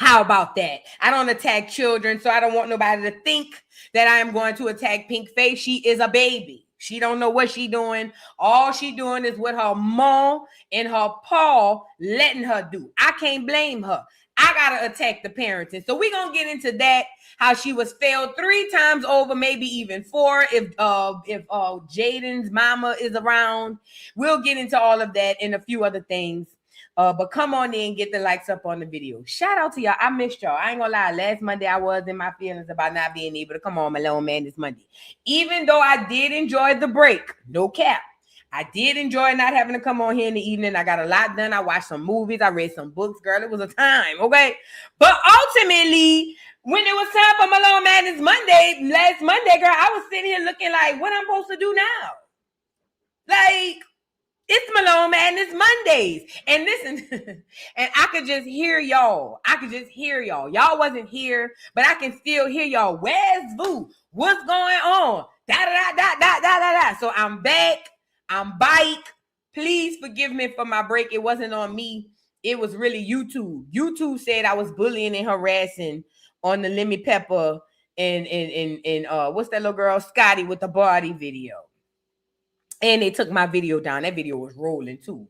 How about that? I don't attack children, so I don't want nobody to think that I am going to attack Pinkface. She is a baby. She don't know what she doing. All she doing is what her mom and her pa letting her do. I can't blame her. I gotta attack the parenting. So we're gonna get into that, how she was failed 3 times over, maybe even 4 if Jaden's mama is around. We'll get into all of that and a few other things. But come on in, get the likes up on the video. Shout out to y'all. I missed y'all. I ain't gonna lie. Last Monday I was in my feelings about not being able to come on Malone Man this Monday. Even though I did enjoy the break, no cap. I did enjoy not having to come on here in the evening. I got a lot done. I watched some movies. I read some books. Girl, it was a time, okay? But ultimately, when it was time for Malone Madness Monday, last Monday, girl, I was sitting here looking like, what I'm supposed to do now? Like, it's Malone Madness Mondays. And listen, and I could just hear y'all. Y'all wasn't here, but I can still hear y'all. Where's Vu? What's going on? Da-da-da-da-da-da-da-da. So I'm back. I'm bike. Please forgive me for my break. It wasn't on me. It was really YouTube. YouTube said I was bullying and harassing on the Lemmy Pepper and what's that little girl Scotty with the body video. And they took my video down. That video was rolling too.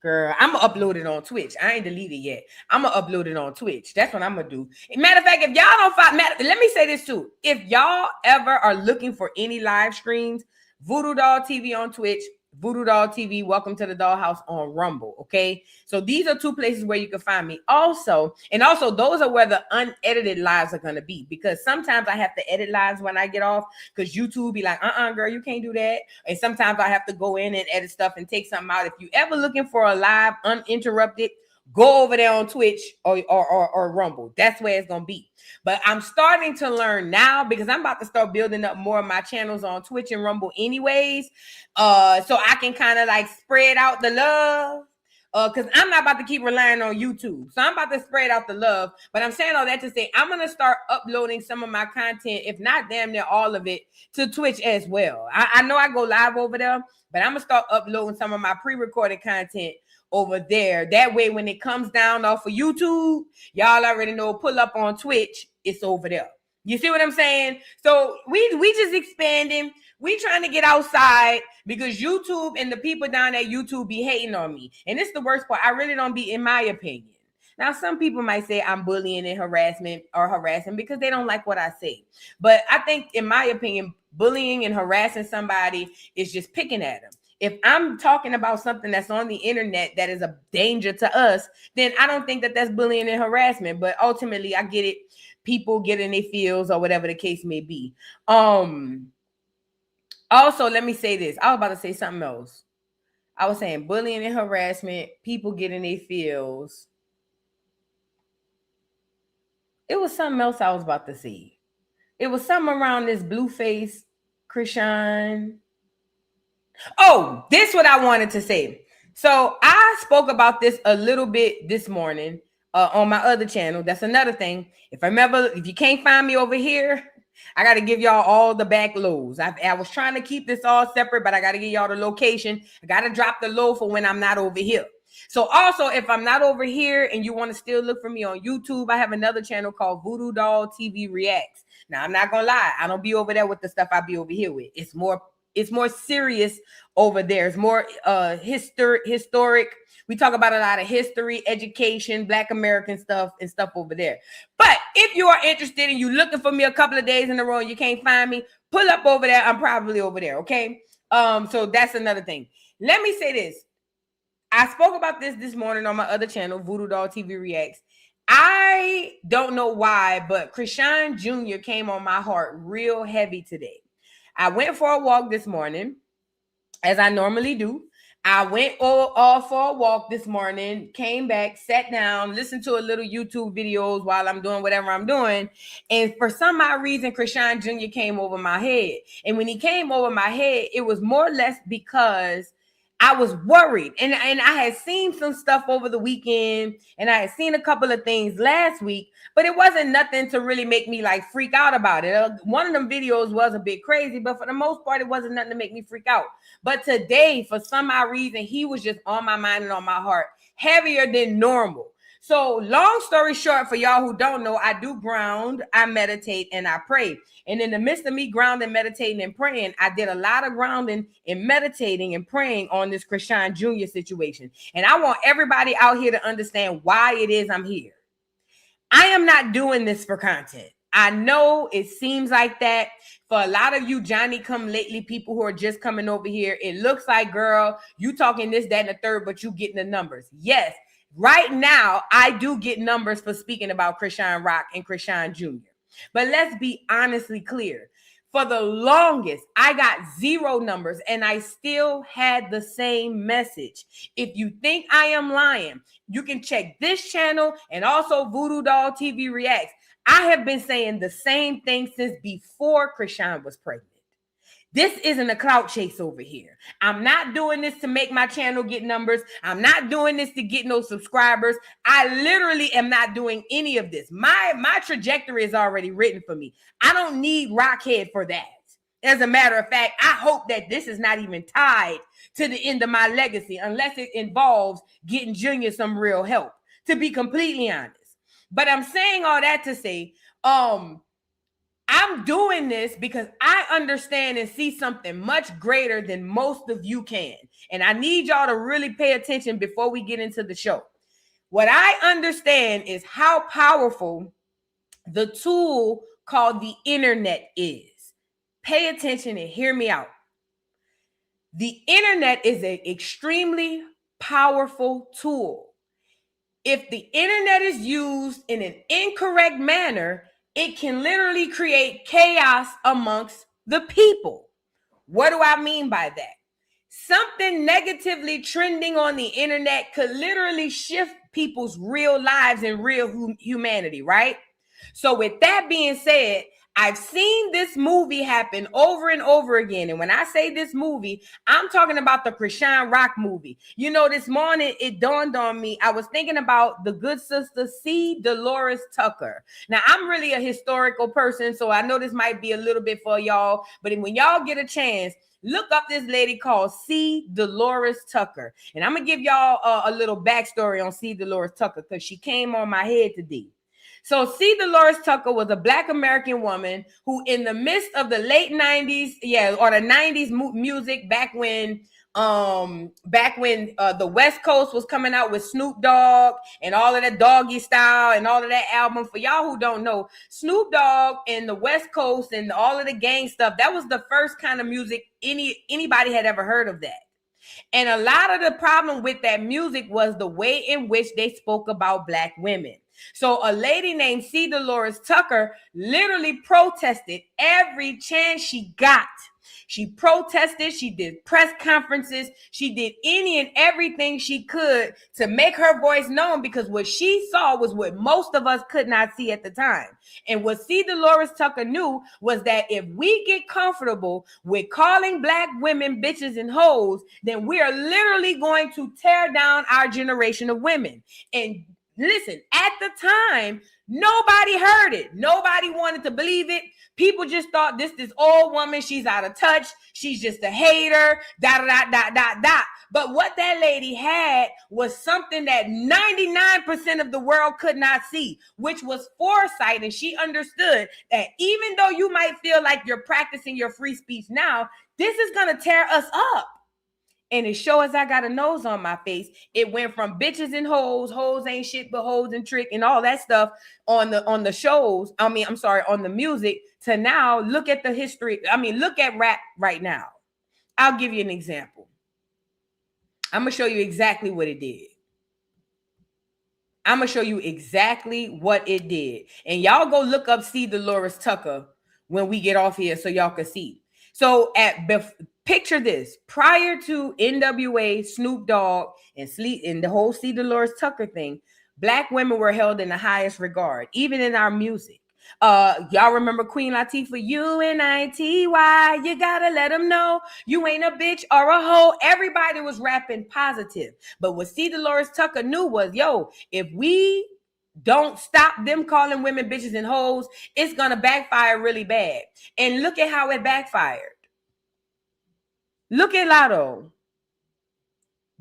Girl, I'm going to upload it on Twitch. I ain't deleted it yet. I'm going to upload it on Twitch. That's what I'm going to do. Matter of fact, if y'all don't find... let me say this too. If y'all ever are looking for any live streams, Voodoo Doll TV on Twitch, Voodoo Doll TV, Welcome to the Dollhouse on Rumble, okay? So these are 2 places where you can find me. Also, those are where the unedited lives are going to be, because sometimes I have to edit lives when I get off, because YouTube be like, girl, you can't do that. And sometimes I have to go in and edit stuff and take something out. If you ever looking for a live uninterrupted, go over there on Twitch or Rumble. That's where it's going to be. But I'm starting to learn now, because I'm about to start building up more of my channels on Twitch and Rumble anyways. So I can kind of like spread out the love. Because I'm not about to keep relying on YouTube. So I'm about to spread out the love. But I'm saying all that to say, I'm going to start uploading some of my content, if not damn near all of it, to Twitch as well. I know I go live over there, but I'm going to start uploading some of my pre-recorded content over there. That way, when it comes down off of YouTube, y'all already know, pull up on Twitch, it's over there. You see what I'm saying? So we just expanding. We trying to get outside, because YouTube and the people down at YouTube be hating on me. And it's the worst part. I really don't be, in my opinion. Now, some people might say I'm bullying and harassing because they don't like what I say. But I think, in my opinion, bullying and harassing somebody is just picking at them. If I'm talking about something that's on the internet that is a danger to us, then I don't think that that's bullying and harassment. But ultimately, I get it. People get in their feels or whatever the case may be. Also, let me say this. I was about to say something else. I was saying bullying and harassment, people get in their feels. It was something else I was about to say. It was something around this Blueface, Chrisean. Oh, this is what I wanted to say. So I spoke about this a little bit this morning on my other channel. That's another thing. If you can't find me over here, I got to give y'all all the back lows. I was trying to keep this all separate, but I got to give y'all the location. I got to drop the low for when I'm not over here. So also, if I'm not over here and you want to still look for me on YouTube, I have another channel called Voodoo Doll TV Reacts. Now, I'm not going to lie. I don't be over there with the stuff I be over here with. It's more serious over there. It's more historic. We talk about a lot of history, education, Black American stuff and stuff over there. But if you are interested and you're looking for me a couple of days in a row and you can't find me, pull up over there. I'm probably over there, okay? So that's another thing. Let me say this. I spoke about this morning on my other channel, Voodoo Doll TV Reacts. I don't know why, but Chrisean Jr. came on my heart real heavy today. I went for a walk this morning, as I normally do. I went off for a walk this morning, came back, sat down, listened to a little YouTube videos while I'm doing whatever I'm doing. And for some odd reason, Chrisean Jr. came over my head. And when he came over my head, it was more or less because I was worried. And I had seen some stuff over the weekend, and I had seen a couple of things last week, but it wasn't nothing to really make me like freak out about it. One of them videos was a bit crazy, but for the most part, it wasn't nothing to make me freak out. But today, for some odd reason, he was just on my mind and on my heart, heavier than normal. So long story short, for y'all who don't know, I do ground, I meditate, and I pray. And in the midst of me grounding, meditating, and praying, I did a lot of grounding and meditating and praying on this Chrisean Jr. situation. And I want everybody out here to understand why it is I'm here. I am not doing this for content. I know it seems like that for a lot of you Johnny come lately people who are just coming over here. It looks like, girl, you talking this, that, and the third, but you getting the numbers. Yes, right now I do get numbers for speaking about Chrisean Rock and Chrisean Jr. But let's be honestly clear. For the longest, I got 0 numbers and I still had the same message. If you think I am lying, you can check this channel and also Voodoo Doll TV Reacts. I have been saying the same thing since before Chrisean was pregnant. This isn't a clout chase over here. I'm not doing this to make my channel get numbers. I'm not doing this to get no subscribers. I literally am not doing any of this. My trajectory is already written for me. I don't need Rockhead for that. As a matter of fact, I hope that this is not even tied to the end of my legacy unless it involves getting Junior some real help, to be completely honest. But I'm saying all that to say, I'm doing this because I understand and see something much greater than most of you can. And I need y'all to really pay attention before we get into the show. What I understand is how powerful the tool called the internet is. Pay attention and hear me out. The internet is an extremely powerful tool. If the internet is used in an incorrect manner, it can literally create chaos amongst the people. What do I mean by that? Something negatively trending on the internet could literally shift people's real lives and real humanity, right? So with that being said, I've seen this movie happen over and over again. And when I say this movie, I'm talking about the Chrisean Rock movie. You know, this morning it dawned on me. I was thinking about the good sister C. Dolores Tucker. Now, I'm really a historical person, so I know this might be a little bit for y'all. But when y'all get a chance, look up this lady called C. Dolores Tucker. And I'm going to give y'all a little backstory on C. Dolores Tucker because she came on my head today. So C. Dolores Tucker was a Black American woman who in the midst of the late 90s, or the 90s music back when the West Coast was coming out with Snoop Dogg and all of that Doggy Style and all of that album. For y'all who don't know, Snoop Dogg and the West Coast and all of the gang stuff, that was the first kind of music anybody had ever heard of that. And a lot of the problem with that music was the way in which they spoke about Black women. So a lady named C. Dolores Tucker literally protested every chance she got. She protested, she did press conferences, she did any and everything she could to make her voice known, because what she saw was what most of us could not see at the time. And what C. Dolores Tucker knew was that if we get comfortable with calling Black women bitches and hoes, then we are literally going to tear down our generation of women. And listen, at the time, nobody heard it. Nobody wanted to believe it. People just thought this old woman, she's out of touch. She's just a hater, But what that lady had was something that 99% of the world could not see, which was foresight. And she understood that even though you might feel like you're practicing your free speech now, this is going to tear us up. And as sure as I got a nose on my face, it went from bitches and hoes ain't shit but hoes and trick and all that stuff on the shows. On the music, to now look at the history. Look at rap right now. I'll give you an example. I'm going to show you exactly what it did. And y'all go look up C. Dolores Tucker when we get off here so y'all can see. So picture this. Prior to NWA, Snoop Dogg, and the whole C. Dolores Tucker thing, Black women were held in the highest regard, even in our music. Y'all remember Queen Latifah? UNITY, you gotta let them know you ain't a bitch or a hoe. Everybody was rapping positive. But what C. Dolores Tucker knew was, if we don't stop them calling women bitches and hoes, it's gonna backfire really bad. And look at how it backfired. Look at Lotto.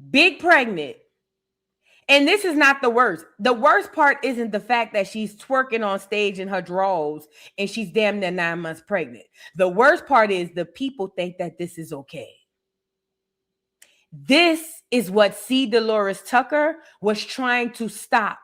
Big pregnant. And this is not the worst. The worst part isn't the fact that she's twerking on stage in her drawers and she's damn near 9 months pregnant. The worst part is the people think that this is okay. This is what C. Dolores Tucker was trying to stop.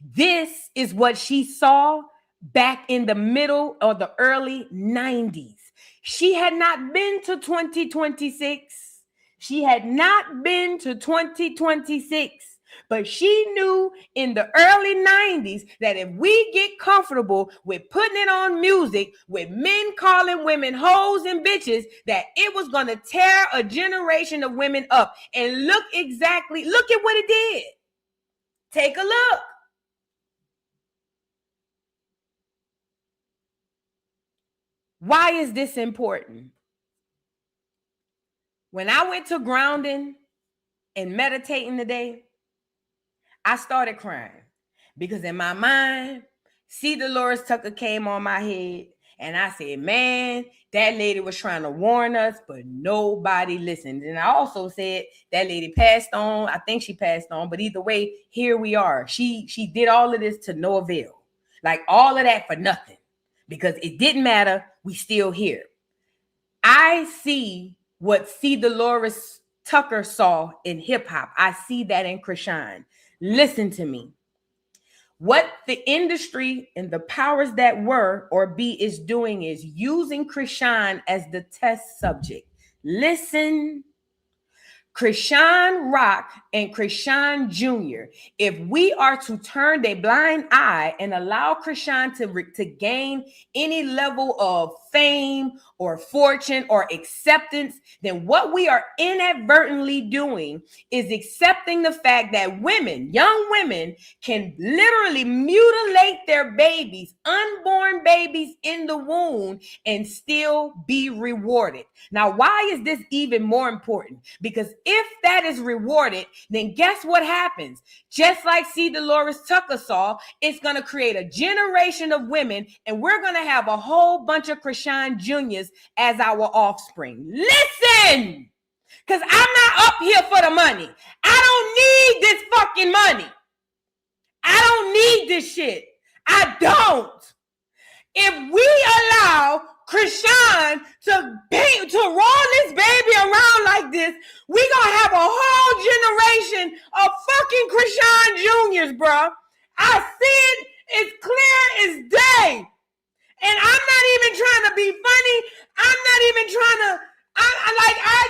This is what she saw back in the middle or the early 90s. She had not been to 2026. She had not been to 2026. But she knew in the early 90s that if we get comfortable with putting it on music, with men calling women hoes and bitches, that it was going to tear a generation of women up. And look at what it did. Take a look. Why is this important? When I went to grounding and meditating today, I started crying because in my mind, C. Dolores Tucker came on my head and I said, man, that lady was trying to warn us, but nobody listened. And I also said that lady passed on. I think she passed on, but either way, here we are. She did all of this to no avail. Like all of that for nothing because it didn't matter. We still here. I see what C. Dolores Tucker saw in hip hop. I see that in Chrisean. Listen to me. What the industry and the powers that were or be is doing is using Chrisean as the test subject. Listen. Chrisean Rock and Chrisean Jr., if we are to turn a blind eye and allow Chrisean to gain any level of fame or fortune or acceptance, then what we are inadvertently doing is accepting the fact that women, young women, can literally mutilate their babies, unborn babies in the womb, and still be rewarded. Now, why is this even more important? Because if that is rewarded, then guess what happens? Just like C. Dolores Tucker saw, it's going to create a generation of women, and we're going to have a whole bunch of Chrisean Juniors as our offspring. Listen, because I'm not up here for the money. I don't need this fucking money. I don't need this shit. I don't. If we allow Chrisean to roll this baby around like this, we gonna have a whole generation of fucking Chrisean Juniors, bro. I see it. It's clear as day. And I'm not even trying to be funny. I'm not even trying to,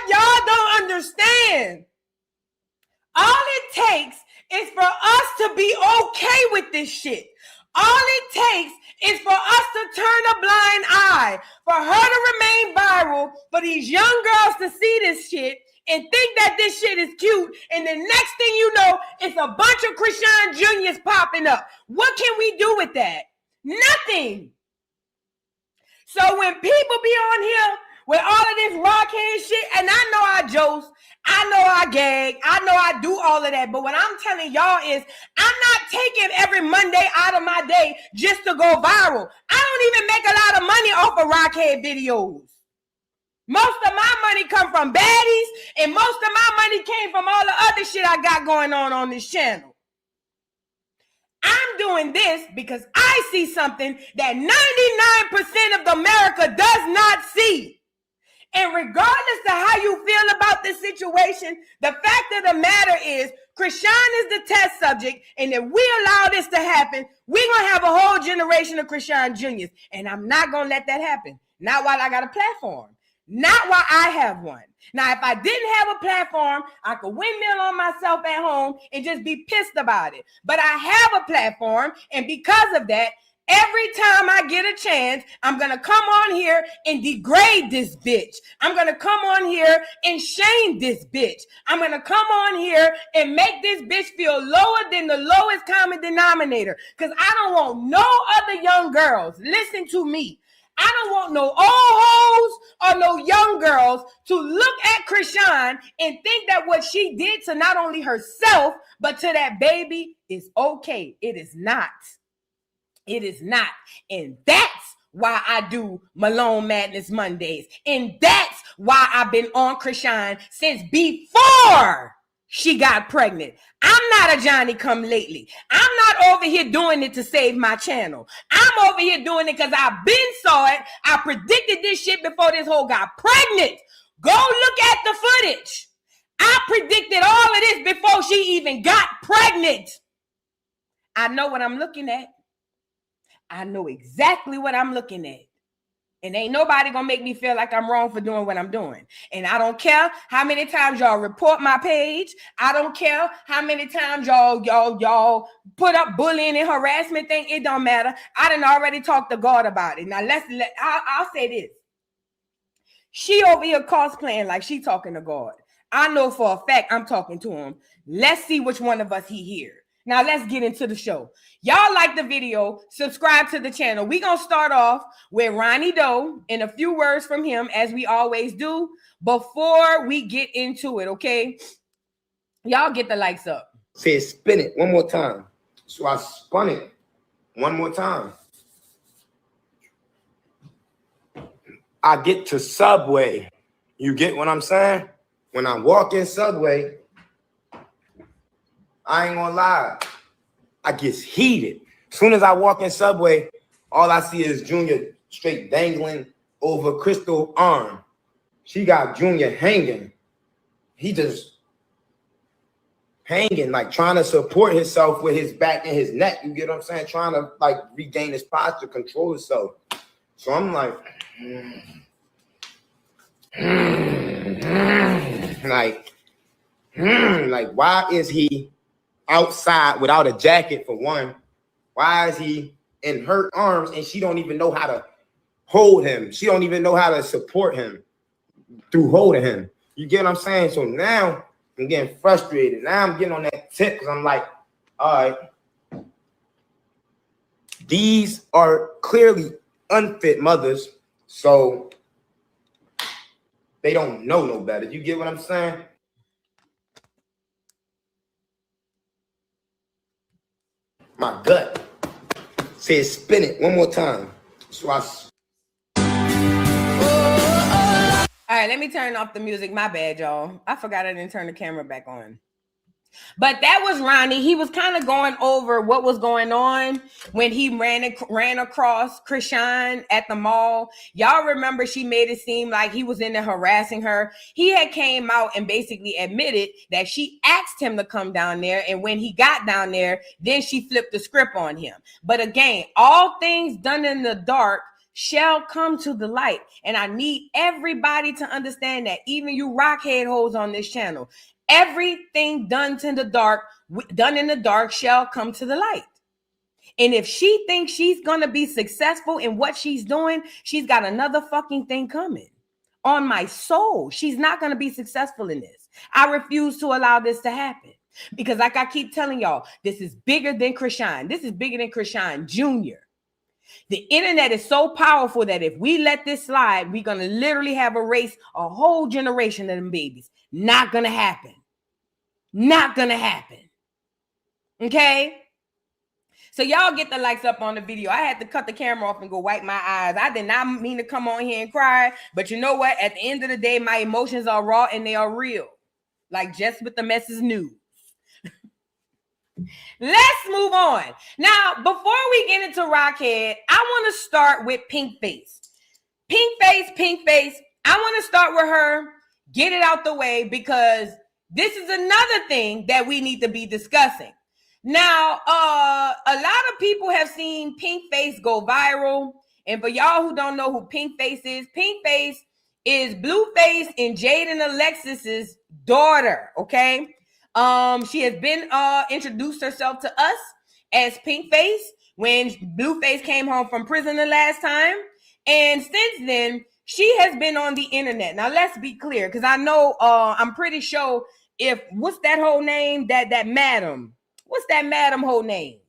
y'all don't understand. All it takes is for us to be okay with this shit. All it takes is for us to turn a blind eye, for her to remain viral, for these young girls to see this shit and think that this shit is cute. And the next thing you know, it's a bunch of Chrisean Juniors popping up. What can we do with that? Nothing. So when people be on here with all of this rockhead shit, and I know I jokes, I know I gag, I know I do all of that, but what I'm telling y'all is I'm not taking every Monday out of my day just to go viral. I don't even make a lot of money off of rockhead videos. Most of my money come from Baddies, and most of my money came from all the other shit I got going on this channel. I'm doing this because I see something that 99% of America does not see. And regardless of how you feel about this situation, the fact of the matter is Chrisean is the test subject. And if we allow this to happen, we're going to have a whole generation of Chrisean Juniors. And I'm not going to let that happen. Not while I got a platform. Not while I have one. Now, if I didn't have a platform, I could windmill on myself at home and just be pissed about it. But I have a platform. And because of that, every time I get a chance, I'm going to come on here and degrade this bitch. I'm going to come on here and shame this bitch. I'm going to come on here and make this bitch feel lower than the lowest common denominator. Because I don't want no other young girls. Listen to me. I don't want no old hoes or no young girls to look at Chrisean and think that what she did to not only herself, but to that baby is okay. It is not. It is not. And that's why I do Malone Madness Mondays. And that's why I've been on Chrisean since before she got pregnant. I'm not a Johnny come lately. I'm not over here doing it to save my channel. I'm over here doing it because I've been saw it. I predicted this shit before this hoe got pregnant. Go look at the footage. I predicted all of this before she even got pregnant. I know what I'm looking at. I know exactly what I'm looking at. And ain't nobody gonna make me feel like I'm wrong for doing what I'm doing. And I don't care how many times y'all report my page. I don't care how many times y'all put up bullying and harassment thing. It don't matter. I done already talked to God about it. Now I'll say this. She over here cosplaying like she talking to God. I know for a fact I'm talking to him. Let's see which one of us he hear. Now let's get into the show. Y'all like the video, subscribe to the channel. We're going to start off with Ronnie Doe and a few words from him as we always do before we get into it, okay? Y'all get the likes up. Say spin it one more time. So I spun it one more time. I get to Subway. You get what I'm saying? When I walk in Subway, I ain't gonna lie, I get heated. As soon as I walk in Subway, all I see is Junior straight dangling over Crystal's arm. She got Junior hanging. He just hanging, like trying to support himself with his back and his neck. You get what I'm saying? Trying to like regain his posture, control himself. So I'm like, like, why is he outside without a jacket for one? Why is he in her arms and she don't even know how to hold him? She don't even know how to support him through holding him. You get what I'm saying? So now I'm getting frustrated. Now I'm getting on that tip because I'm like, all right, these are clearly unfit mothers, so they don't know no better. You get what I'm saying? My gut says spin it one more time. So I. All right, let me turn off the music. My bad, y'all. I forgot I didn't turn the camera back on. But that was Ronnie. He was kind of going over what was going on when he ran across Chrisean at the mall. Y'all remember she made it seem like he was in there harassing her. He had came out and basically admitted that she asked him to come down there. And when he got down there, then she flipped the script on him. But again, all things done in the dark shall come to the light. And I need everybody to understand that, even you rockhead hoes on this channel. Everything done in the dark shall come to the light. And if she thinks she's going to be successful in what she's doing, she's got another fucking thing coming. On my soul, she's not going to be successful in this. I refuse to allow this to happen. Because like I keep telling y'all, this is bigger than Chrisean. This is bigger than Chrisean Jr. The internet is so powerful that if we let this slide, we're going to literally have erased a whole generation of them babies. Not going to happen. Not going to happen. Okay? So y'all get the likes up on the video. I had to cut the camera off and go wipe my eyes. I did not mean to come on here and cry. But you know what? At the end of the day, my emotions are raw and they are real. Like just with the Mess's news. Let's move on. Now, before we get into Rockhead, I want to start with Pinkface. Pinkface. I want to start with her. Get it out the way because this is another thing that we need to be discussing. Now, a lot of people have seen Pinkface go viral. And for y'all who don't know who Pinkface is Blueface and Jaden Alexis's daughter, okay? She has been introduced herself to us as Pinkface when Blueface came home from prison the last time. And since then, she has been on the internet. Now, let's be clear, because I know I'm pretty sure what's that whole name? That madam. What's that madam whole name?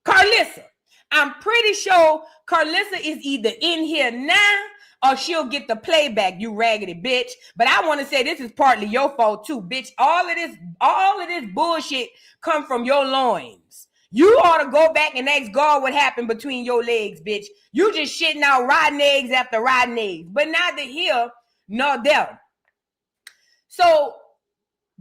Carlissa. I'm pretty sure Carlissa is either in here now or she'll get the playback, you raggedy bitch. But I want to say this is partly your fault too, bitch. All of this bullshit come from your loins. You ought to go back and ask God what happened between your legs, bitch. You just shitting out rotten eggs after rotten eggs. But neither here nor there. So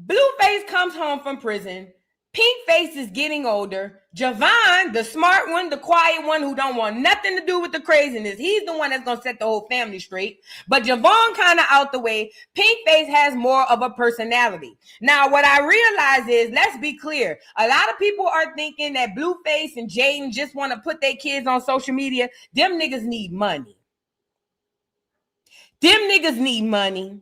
Blueface comes home from prison. Pinkface is getting older. Javon, the smart one, the quiet one who don't want nothing to do with the craziness, he's the one that's going to set the whole family straight. But Javon kind of out the way. Pinkface has more of a personality. Now, what I realize is, let's be clear. A lot of people are thinking that Blueface and Jaden just want to put their kids on social media. Them niggas need money. Them niggas need money.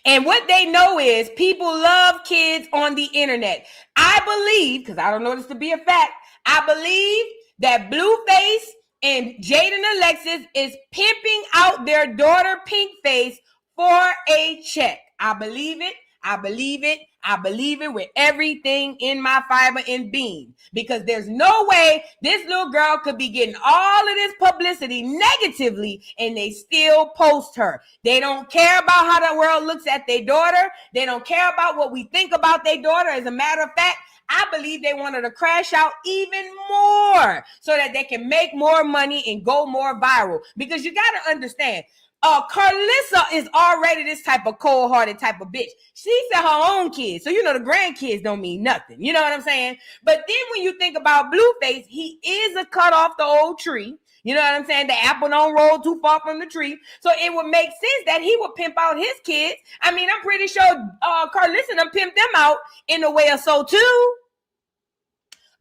And what they know is people love kids on the internet. I believe, because I don't know this to be a fact, I believe that Blueface and Jaden Alexis is pimping out their daughter Pinkface for a check. I believe it. I believe it. I believe it with everything in my fiber and being, because there's no way this little girl could be getting all of this publicity negatively and they still post her. They don't care about how the world looks at their daughter. They don't care about what we think about their daughter. As a matter of fact, I believe they want her to crash out even more so that they can make more money and go more viral. Because you got to understand, Carlissa is already this type of cold-hearted type of bitch. She's her own kids. So, you know, the grandkids don't mean nothing. You know what I'm saying? But then when you think about Blueface, he is a cut off the old tree. You know what I'm saying? The apple don't roll too far from the tree. So it would make sense that he would pimp out his kids. I mean, I'm pretty sure Carlissa done pimped them out in a way or so too.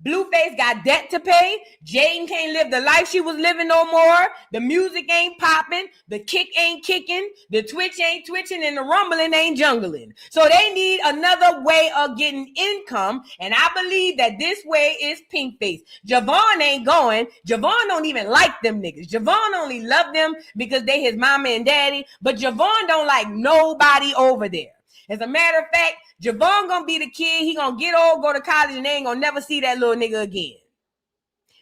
Blueface got debt to pay. Jaden can't live the life she was living no more. The music ain't popping. The kick ain't kicking. The twitch ain't twitching. And the rumbling ain't jungling. So they need another way of getting income. And I believe that this way is Pinkface. Javon ain't going. Javon don't even like them niggas. Javon only love them because they his mama and daddy. But Javon don't like nobody over there. As a matter of fact, Javon gonna be the kid. He gonna get old, go to college, and they ain't gonna never see that little nigga again.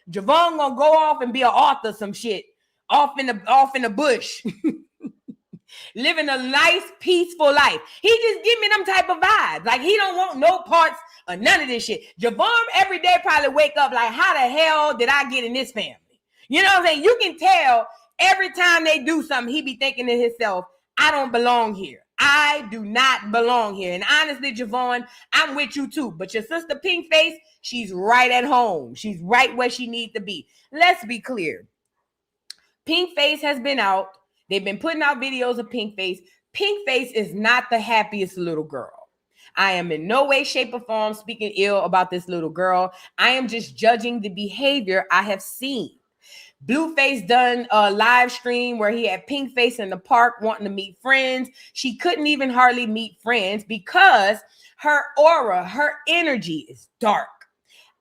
Javon gonna go off and be an author, some shit, off in the bush, living a nice, peaceful life. He just give me them type of vibes. Like he don't want no parts of none of this shit. Javon every day probably wake up like, how the hell did I get in this family? You know what I'm saying? You can tell every time they do something, he be thinking to himself, I don't belong here. I do not belong here. And honestly, Javon, I'm with you too. But your sister Pinkface, she's right at home. She's right where she needs to be. Let's be clear. Pinkface has been out. They've been putting out videos of Pinkface. Pinkface is not the happiest little girl. I am in no way, shape, or form speaking ill about this little girl. I am just judging the behavior I have seen. Blueface done a live stream where he had Pinkface in the park wanting to meet friends. She couldn't even hardly meet friends because her aura, her energy is dark.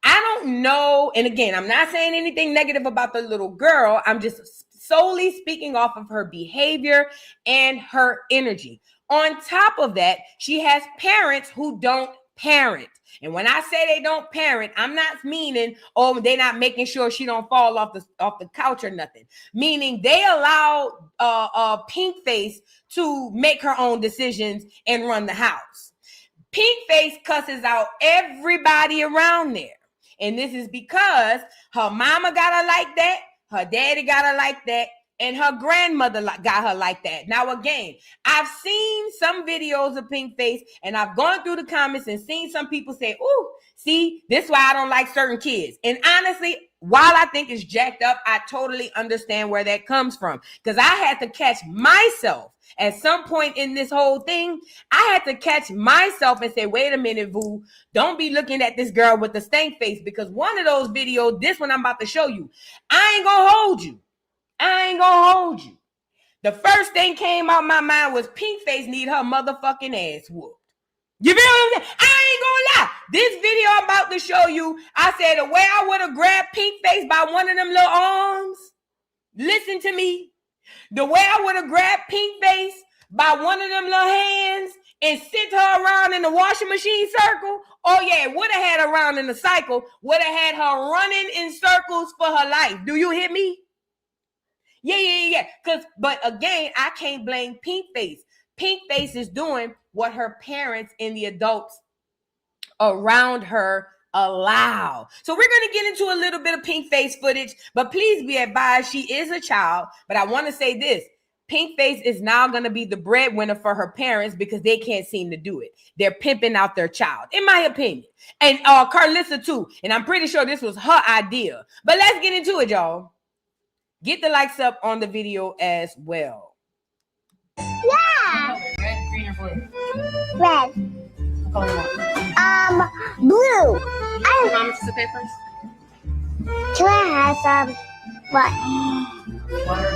I don't know. And again, I'm not saying anything negative about the little girl. I'm just solely speaking off of her behavior and her energy. On top of that, she has parents who don't parent. And when I say they don't parent, I'm not meaning, oh, they're not making sure she don't fall off the couch or nothing. Meaning they allow Pinkface to make her own decisions and run the house. Pinkface cusses out everybody around there. And this is because her mama got her like that, her daddy got her like that, and her grandmother got her like that. Now, again, I've seen some videos of Pinkface, and I've gone through the comments and seen some people say, ooh, see, this is why I don't like certain kids. And honestly, while I think it's jacked up, I totally understand where that comes from. Because I had to catch myself at some point in this whole thing. I had to catch myself and say, wait a minute, Vu, don't be looking at this girl with the stank face. Because one of those videos, this one I'm about to show you, I ain't gonna hold you. I ain't gonna hold you. The first thing came out my mind was Pinkface need her motherfucking ass whooped. You feel what I'm saying? I ain't gonna lie. This video I'm about to show you, I said the way I would have grabbed Pinkface by one of them little arms, listen to me. The way I would have grabbed Pinkface by one of them little hands and sent her around in the washing machine circle, oh yeah, would have had her around in the cycle, would have had her running in circles for her life. Do you hear me? Yeah. But again, I can't blame Pinkface. Pinkface is doing what her parents and the adults around her allow. So we're going to get into a little bit of Pinkface footage, but please be advised, she is a child. But I want to say this, Pinkface is now going to be the breadwinner for her parents because they can't seem to do it. They're pimping out their child, in my opinion. And Carlissa too. And I'm pretty sure this was her idea. But let's get into it, y'all. Get the likes up on the video as well. Yeah. Red, green, or blue? Red. Blue. Mom, just okay first? Julia has what? Water.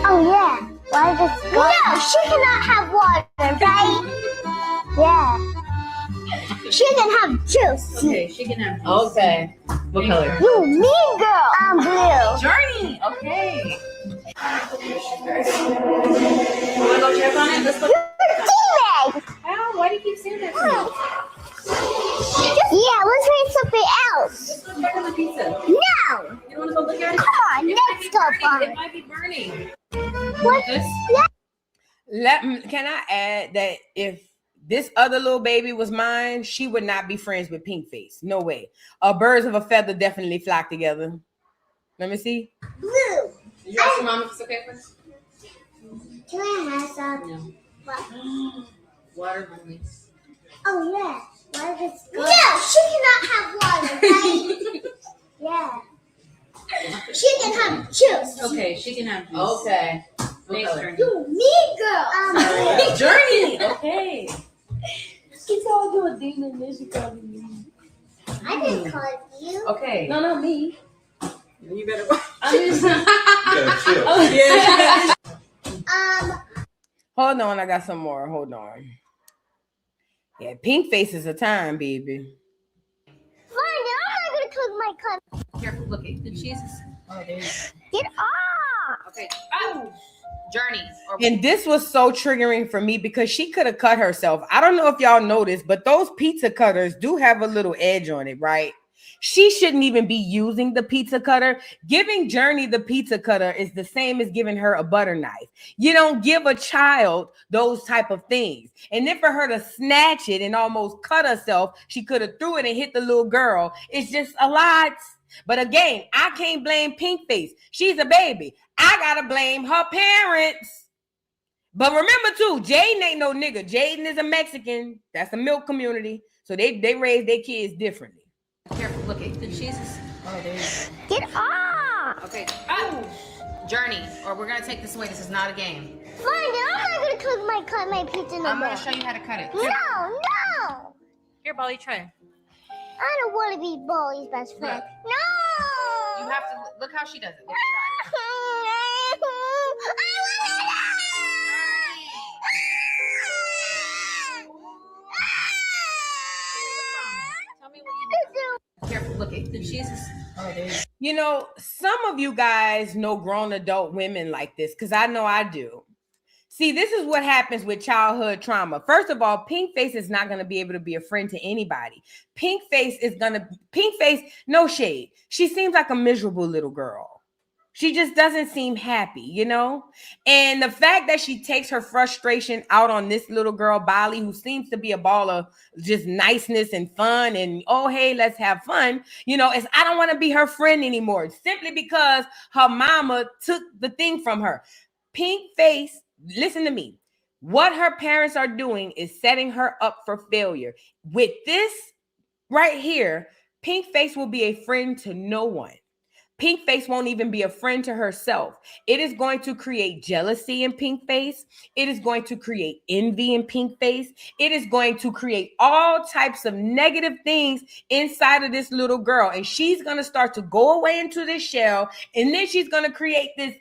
Oh yeah. Why does no? She cannot have water, right? Yeah. She can have juice. Okay, she can have juice. Okay. What color? You mean girl. Blue. Journey. Okay. Wanna go check on it? Let's go. Teammate. Ow, why do you keep saying that to me? Yeah, let's try something else. Let's go check on the pizza. No. You wanna go look at it? Come on, let's go Burning. It on. might be burning. What? This? Can I add that if this other little baby was mine, she would not be friends with Pinkface. No way. Birds of a feather definitely flock together. Let me see. Blue. Did you ask your mom if it's okay first? Julia has No. what? Water only. Oh yeah. Why does no? She cannot have water, right? Yeah. She can have juice. Okay, she can have juice. Okay. Thanks, Journey. You mean girl. Journey. Okay. She called you a demon, then she called you me. I didn't call you. Okay. No, not me. You better watch. I'm just. Yeah, Hold on, I got some more. Hold on. Yeah, Pinkface is a time, baby. Fine, I'm not gonna cook my cup. Careful. Look at the cheese. Oh, there you go. Get off. Okay. Oh. Journey. Or And this was so triggering for me because she could have cut herself. I don't know if y'all noticed, but those pizza cutters do have a little edge on it, right? She shouldn't even be using the pizza cutter. Giving Journey the pizza cutter is the same as giving her a butter knife. You don't give a child those type of things. And then for her to snatch it and almost cut herself, she could have threw it and hit the little girl. It's just a lot. But again, I can't blame Pinkface. She's a baby. I gotta blame her parents. But remember too, Jaden ain't no nigga. Jaden is a Mexican. That's a milk community. So they raise their kids differently. careful. Look at the cheese. Oh, there you go. Get off. Okay. Oh. Journey. Or we're gonna take this away. This is not a game. Fine, I'm not gonna cook my pizza no I'm more. gonna show you how to cut it. No, no. Here, Bolly, try. I don't want to be Bolly's best friend. Look. No. You have to look how she does it. Look, try. Tell me what you know. Careful. Look at the cheese. Oh, there you go. You know, some of you guys know grown adult women like this because I know I do. See, this is what happens with childhood trauma. First of all, Pinkface is not going to be able to be a friend to anybody. Pinkface, no shade. She seems like a miserable little girl. She just doesn't seem happy, you know? And the fact that she takes her frustration out on this little girl, Bali, who seems to be a ball of just niceness and fun and, oh, hey, let's have fun. You know, it's I don't want to be her friend anymore simply because her mama took the thing from her. Pinkface, listen to me. What her parents are doing is setting her up for failure. With this right here, Pinkface will be a friend to no one. Pinkface won't even be a friend to herself. It is going to create jealousy in Pinkface. It is going to create envy in Pinkface. It is going to create all types of negative things inside of this little girl. And she's going to start to go away into this shell. And then she's going to create this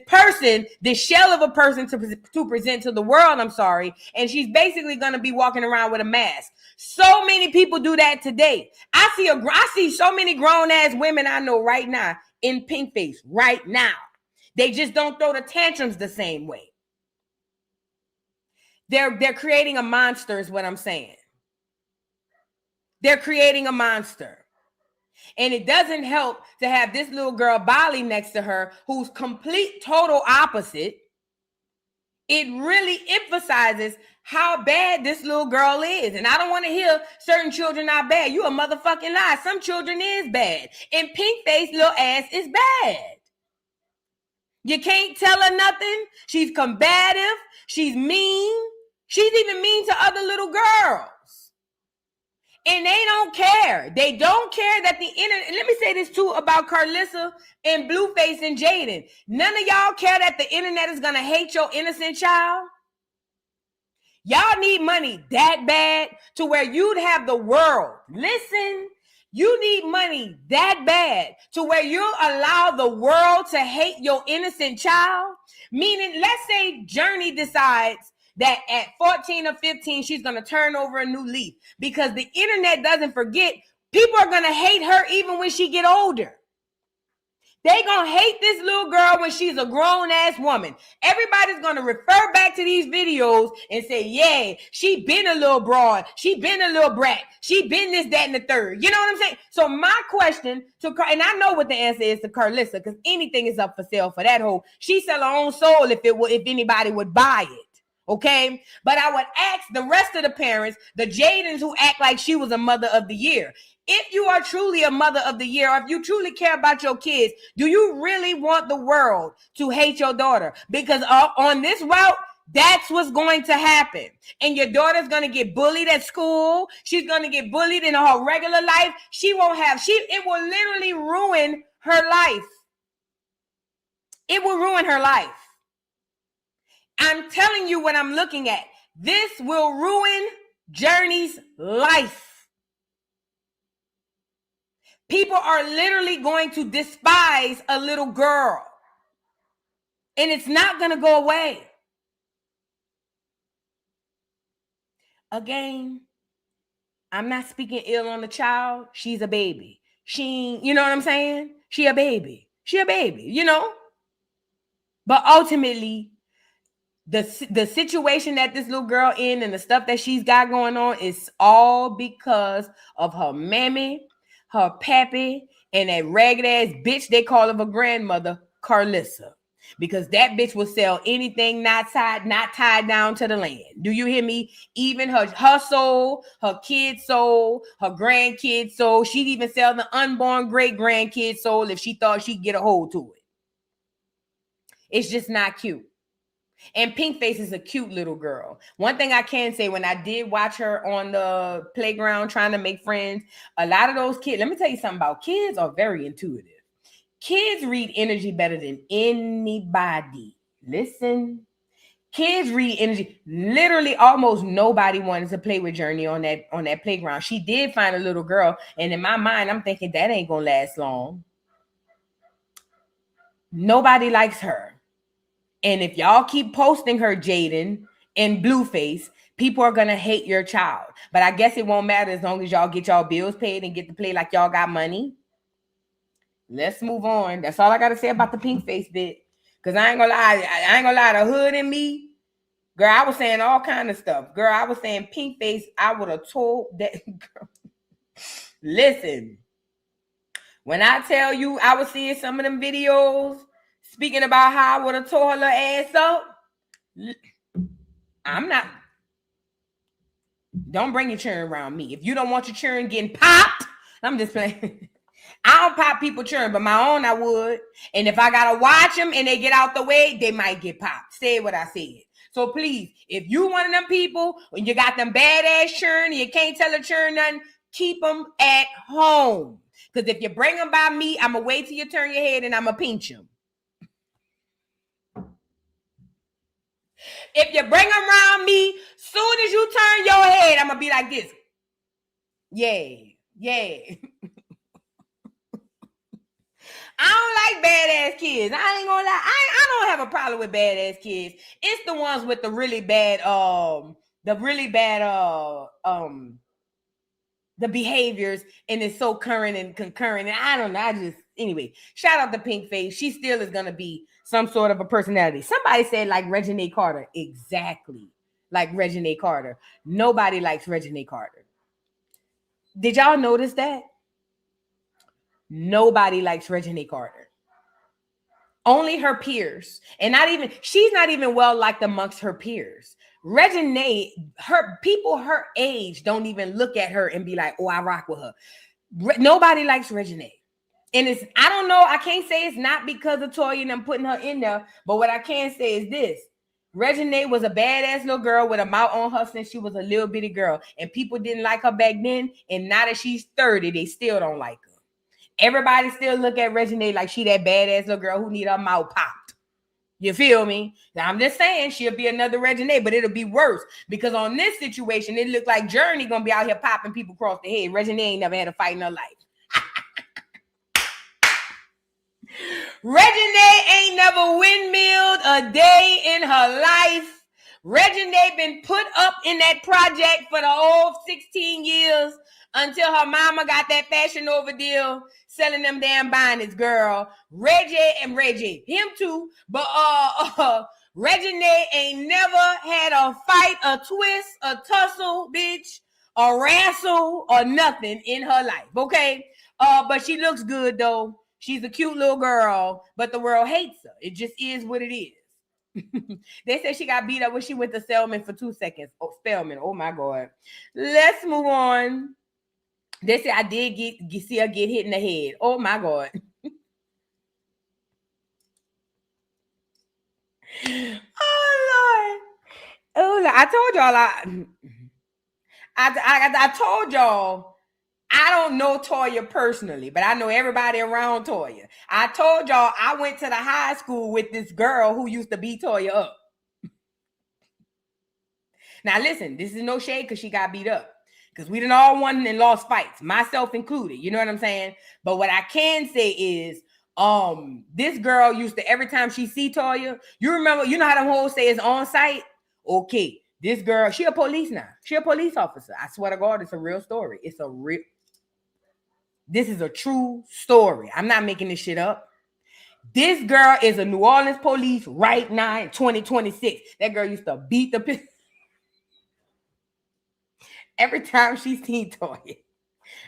person, this shell of a person to present to the world, I'm sorry. And she's basically going to be walking around with a mask. So many people do that today. I see so many grown ass women I know right now in Pinkface right now. They just don't throw the tantrums the same way. They're creating a monster is what I'm saying. They're creating a monster. And it doesn't help to have this little girl, Bali, next to her, who's complete, total opposite. It really emphasizes how bad this little girl is. And I don't want to hear certain children are bad. You a motherfucking lie. Some children is bad. And Pinkface little ass is bad. You can't tell her nothing. She's combative. She's mean. She's even mean to other little girls. And they don't care. They don't care that the internet. Let me say this too about Carlissa and Blueface and Jaden. None of y'all care that the internet is going to hate your innocent child. Y'all need money that bad to where you'd have the world. Listen, you need money that bad to where you'll allow the world to hate your innocent child. Meaning, let's say Journey decides that at 14 or 15, she's going to turn over a new leaf because the internet doesn't forget. People are going to hate her even when she get older. They going to hate this little girl when she's a grown-ass woman. Everybody's going to refer back to these videos and say, yeah, she been a little broad. She been a little brat. She been this, that, and the third. You know what I'm saying? So my question to, and I know what the answer is to Carlissa, because anything is up for sale for that hoe. She sell her own soul if anybody would buy it. Okay, but I would ask the rest of the parents, the Jadens who act like she was a mother of the year. If you are truly a mother of the year, or if you truly care about your kids, do you really want the world to hate your daughter? Because on this route, that's what's going to happen. And your daughter's going to get bullied at school. She's going to get bullied in her regular life. It will literally ruin her life. It will ruin her life. I'm telling you what I'm looking at. This will ruin Journey's life. People are literally going to despise a little girl. And it's not going to go away. Again, I'm not speaking ill on the child. She's a baby. You know what I'm saying? She a baby, you know? But ultimately, the situation that this little girl in and the stuff that she's got going on is all because of her mammy, her pappy, and that ragged ass bitch they call her grandmother, Carlissa. Because that bitch will sell anything not tied down to the land. Do you hear me? Even her soul, her kid's soul, her grandkid's soul. She'd even sell the unborn great-grandkid's soul if she thought she'd get a hold to it. It's just not cute. And Pinkface is a cute little girl. One thing I can say, when I did watch her on the playground trying to make friends, a lot of those kids, let me tell you something about kids are very intuitive. Kids read energy better than anybody. Listen, kids read energy. Literally almost nobody wanted to play with Journey on that playground. She did find a little girl, and in my mind, I'm thinking that ain't gonna last long. Nobody likes her. And if y'all keep posting her, Jaden and Blueface, people are going to hate your child. But I guess it won't matter as long as y'all get y'all bills paid and get to play like y'all got money. Let's move on. That's all I got to say about the Pinkface bit. Because I ain't going to lie, the hood in me, girl, I was saying all kind of stuff. Girl, I was saying Pinkface, I would have told that girl. Listen, when I tell you I was seeing some of them videos, speaking about how I would have tore her ass up, I'm not. Don't bring your children around me. If you don't want your children getting popped, I'm just playing. I don't pop people children, but my own I would. And if I got to watch them and they get out the way, they might get popped. Say what I said. So please, if you one of them people, when you got them badass children and you can't tell a children nothing, keep them at home. Because if you bring them by me, I'm going to wait till you turn your head and I'm going to pinch them. If you bring them around me, soon as you turn your head, I'm going to be like this. Yeah. I don't like badass kids. I ain't gonna lie. I don't have a problem with badass kids. It's the ones with the really bad, the behaviors, and it's so current and concurrent. And I don't know. Anyway, shout out to Pinkface. She still is gonna be some sort of a personality. Somebody said like Reginae Carter. Exactly. Like Reginae Carter. Nobody likes Reginae Carter. Did y'all notice that? Nobody likes Reginae Carter. Only her peers. And she's not even well liked amongst her peers. Reginae, people her age don't even look at her and be like, oh, I rock with her. Nobody likes Reginae. And it's, I don't know, I can't say it's not because of Toya and them putting her in there, but what I can say is this. Reginae was a badass little girl with a mouth on her since she was a little bitty girl. And people didn't like her back then. And now that she's 30, they still don't like her. Everybody still look at Reginae like she that badass little girl who need her mouth popped. You feel me? Now, I'm just saying she'll be another Reginae, but it'll be worse. Because on this situation, it looked like Journey gonna be out here popping people across the head. Reginae ain't never had a fight in her life. Reginae ain't never windmilled a day in her life. Reginae been put up in that project for the whole 16 years until her mama got that Fashion Nova deal selling them damn bonnets, girl. Reggie, him too, but Reginae ain't never had a fight, a twist, a tussle, bitch, a wrestle, or nothing in her life, okay? But she looks good though. She's a cute little girl, but the world hates her. It just is what it is. They said she got beat up when she went to Spelman for 2 seconds. Oh, Spelman. Oh my God. Let's move on. They said I did see her get hit in the head. Oh my God. Oh Lord. Oh Lord. I told y'all I told y'all I don't know Toya personally, but I know everybody around Toya. I told y'all I went to the high school with this girl who used to beat Toya up. Now listen, this is no shade because she got beat up. Because we done all won and lost fights, myself included. You know what I'm saying? But what I can say is, this girl used to, every time she see Toya, you remember, you know how them hoes say it's on site? Okay, this girl, she a police now. She a police officer. I swear to God, it's a real story. This is a true story. I'm not making this shit up. This girl is a New Orleans police right now in 2026. That girl used to beat the piss every time she seen Toya.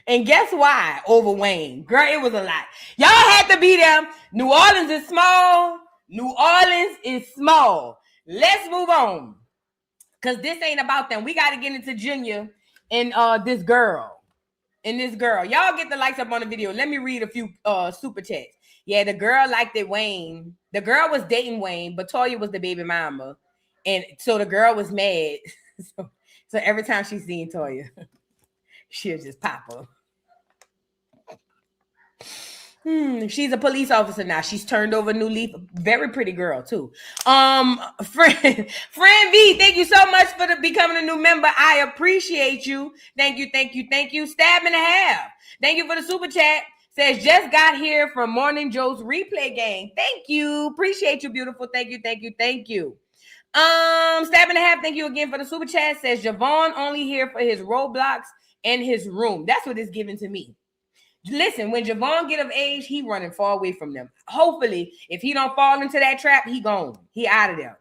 And guess why? Over Wayne. Girl, it was a lot. Y'all had to be there. New Orleans is small. New Orleans is small. Let's move on. Because this ain't about them. We got to get into Junior and this girl. Y'all get the likes up on the video. Let me read a few super chats. Yeah, the girl liked it, Wayne. The girl was dating Wayne, but Toya was the baby mama. And so the girl was mad. So every time she seen Toya, she'll just pop her. She's a police officer now. She's turned over a new leaf. Very pretty girl too. Friend V, thank you so much for becoming a new member. I appreciate you. Thank you. Stab and a half. Thank you for the super chat. Says just got here from Morning Joe's replay game. Thank you. Appreciate you, beautiful. Thank you. Stab and a half. Thank you again for the super chat. Says Javon only here for his Roblox and his room. That's what it's given to me. Listen, when Javon get of age, he running far away from them. Hopefully, if he don't fall into that trap, he gone. He out of there.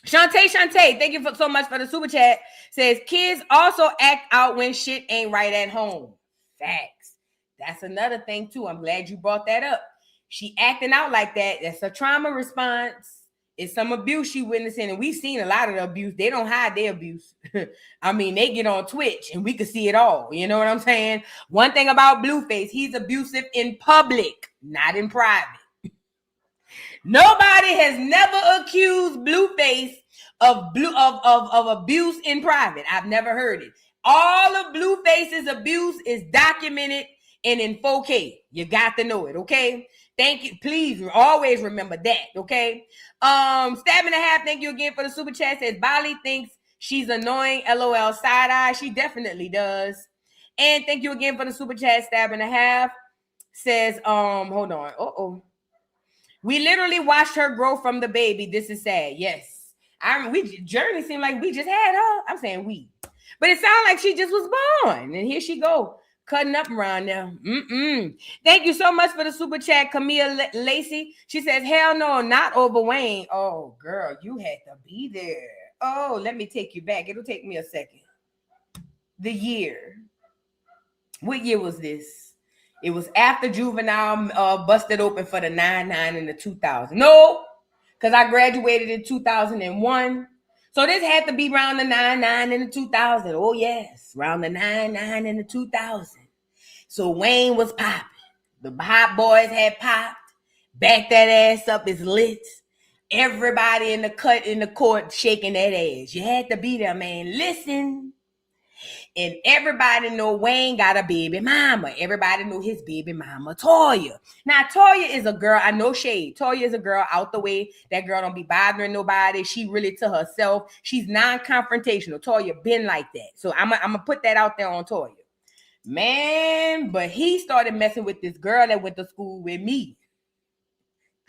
Shantae, thank you so much for the super chat. Says kids also act out when shit ain't right at home. Facts. That's another thing too. I'm glad you brought that up. She acting out like that. That's a trauma response. It's some abuse she witnessing, and we've seen a lot of the abuse. They don't hide their abuse. I mean, they get on Twitch, and we can see it all. You know what I'm saying? One thing about Blueface, he's abusive in public, not in private. Nobody has never accused Blueface of abuse in private. I've never heard it. All of Blueface's abuse is documented and in 4K. You got to know it, okay? Thank you. Please always remember that, okay? Stab and a half, thank you again for the super chat. Says Bali thinks she's annoying. LOL side eye. She definitely does. And thank you again for the super chat. Stab and a half. Says, hold on. We literally watched her grow from the baby. This is sad. Yes. Journey seemed like we just had her. I'm saying we. But it sounded like she just was born. And here she go. Cutting up around there. Thank you so much for the super chat, Camille Lacey. She says, hell no, not over Wayne. Oh, girl, you had to be there. Oh, let me take you back. It'll take me a second. The year. What year was this? It was after Juvenile busted open for the 99 and the 2000. No, because I graduated in 2001. So this had to be around the 99 and the 2000. Oh, yes. Around the 99 and the 2000. So Wayne was popping. The hot boys had popped. Back that ass up is lit. Everybody in the court shaking that ass. You had to be there, man. Listen. And everybody know Wayne got a baby mama. Everybody know his baby mama, Toya. Now, Toya is a girl, I know shade. Toya is a girl out the way. That girl don't be bothering nobody. She really to herself. She's non-confrontational. Toya been like that. So I'm going to put that out there on Toya. Man, but he started messing with this girl that went to school with me.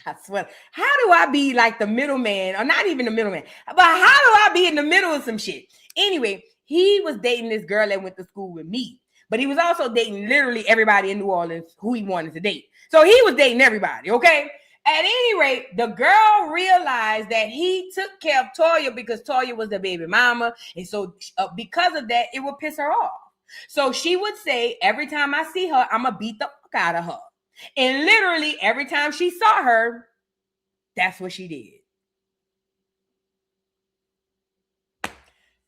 I swear. How do I be like the middleman? Or not even the middleman. But how do I be in the middle of some shit? Anyway, he was dating this girl that went to school with me. But he was also dating literally everybody in New Orleans who he wanted to date. So he was dating everybody, okay? At any rate, the girl realized that he took care of Toya because Toya was the baby mama. And so because of that, it would piss her off. So she would say, every time I see her, I'm going to beat the fuck out of her. And literally every time she saw her, that's what she did.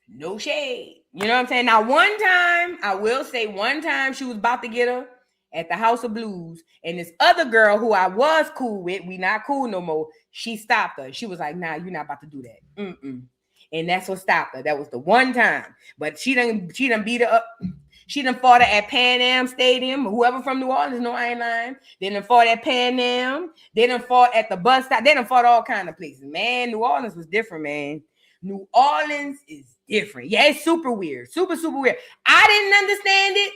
No shade. You know what I'm saying? Now, I will say one time she was about to get her at the House of Blues. And this other girl who I was cool with, we not cool no more, she stopped her. She was like, nah, you're not about to do that. And that's what stopped her. That was the one time. But she done beat her up. She done fought her at Pan Am Stadium. Whoever from New Orleans, no, I ain't lying. They done fought at Pan Am. They done fought at the bus stop. They done fought all kind of places. Man, New Orleans was different, man. New Orleans is different. Yeah, it's super weird. Super, super weird. I didn't understand it.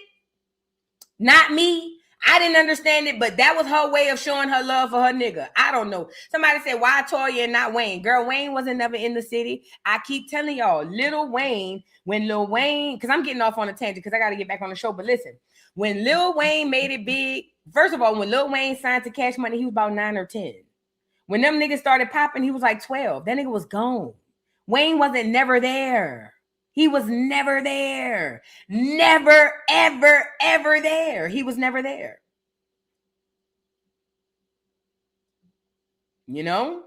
Not me. I didn't understand it, but that was her way of showing her love for her nigga. I don't know. Somebody said, why Toya and not Wayne? Girl, Wayne wasn't never in the city. I keep telling y'all, when Lil Wayne, because I'm getting off on a tangent because I got to get back on the show, but listen, when Lil Wayne made it big, first of all, when Lil Wayne signed to Cash Money, he was about 9 or 10. When them niggas started popping, he was like 12. That nigga was gone. Wayne wasn't never there. He was never there. Never, ever, ever there. He was never there. You know?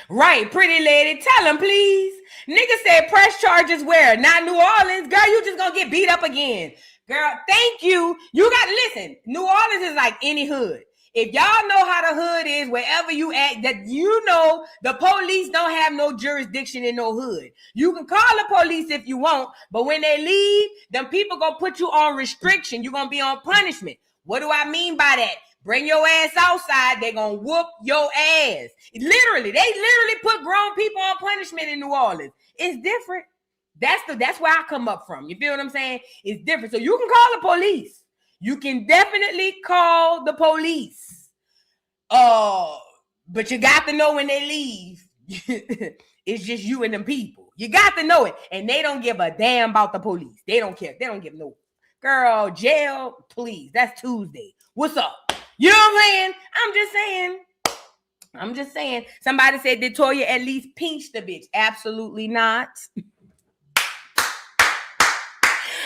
Right, pretty lady. Tell him, please. Nigga said press charges where? Not New Orleans. Girl, you just gonna get beat up again. Girl, thank you. You got to listen. New Orleans is like any hood. If y'all know how the hood is, wherever you at, that you know the police don't have no jurisdiction in no hood. You can call the police if you want, but when they leave, them people gonna put you on restriction. You're gonna be on punishment. What do I mean by that? Bring your ass outside, they gonna whoop your ass. Literally, they literally put grown people on punishment in New Orleans. It's different. That's where I come up from. You feel what I'm saying? It's different. So you can call the police. You can definitely call the police. But you got to know when they leave. It's just you and them people. You got to know it. And they don't give a damn about the police. They don't care. They don't give no. Girl, jail, please. That's Tuesday. What's up? You know what I'm saying? I'm just saying. Somebody said, did Toya at least pinch the bitch? Absolutely not.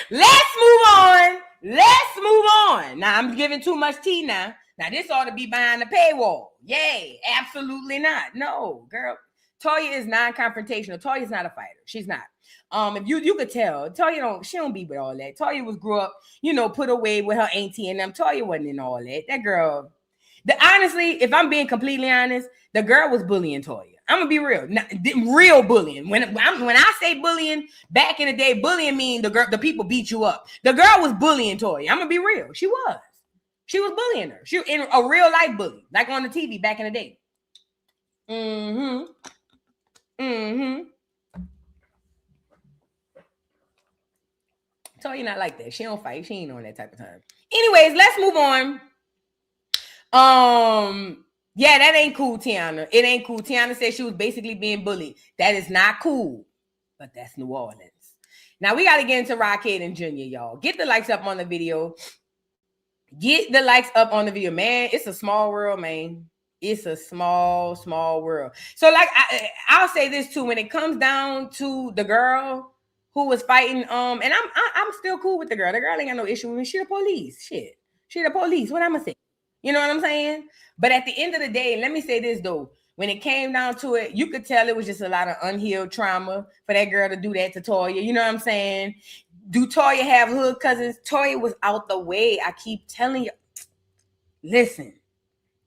Let's move on. Now, I'm giving too much tea now. Now, this ought to be behind the paywall. Yay, absolutely not. No, girl. Toya is non-confrontational. Toya's not a fighter. She's not. If you could tell, Toya she don't be with all that. Toya grew up, put away with her auntie and them. Toya wasn't in all that. That girl, honestly, if I'm being completely honest, the girl was bullying Toya. I'm gonna be real, real bullying. When I say bullying, back in the day, bullying mean the people beat you up. The girl was bullying Toya. I'm gonna be real. She was bullying her. She in a real life bully, like on the TV back in the day. Toya not like that. She don't fight. She ain't on that type of time. Anyways, let's move on. Yeah, that ain't cool, Tiana. It ain't cool. Tiana said she was basically being bullied. That is not cool. But that's New Orleans. Now, we got to get into Rockhead and Junior, y'all. Get the likes up on the video. Man, it's a small world, man. It's a small, small world. So, like, I'll say this, too. When it comes down to the girl who was fighting, and I'm still cool with the girl. The girl ain't got no issue with me. She the police. Shit. She the police. What I'm going to say? You know what I'm saying? But at the end of the day, let me say this, though. When it came down to it, you could tell it was just a lot of unhealed trauma for that girl to do that to Toya. You know what I'm saying? Do Toya have hood cousins? Toya was out the way. I keep telling you. Listen,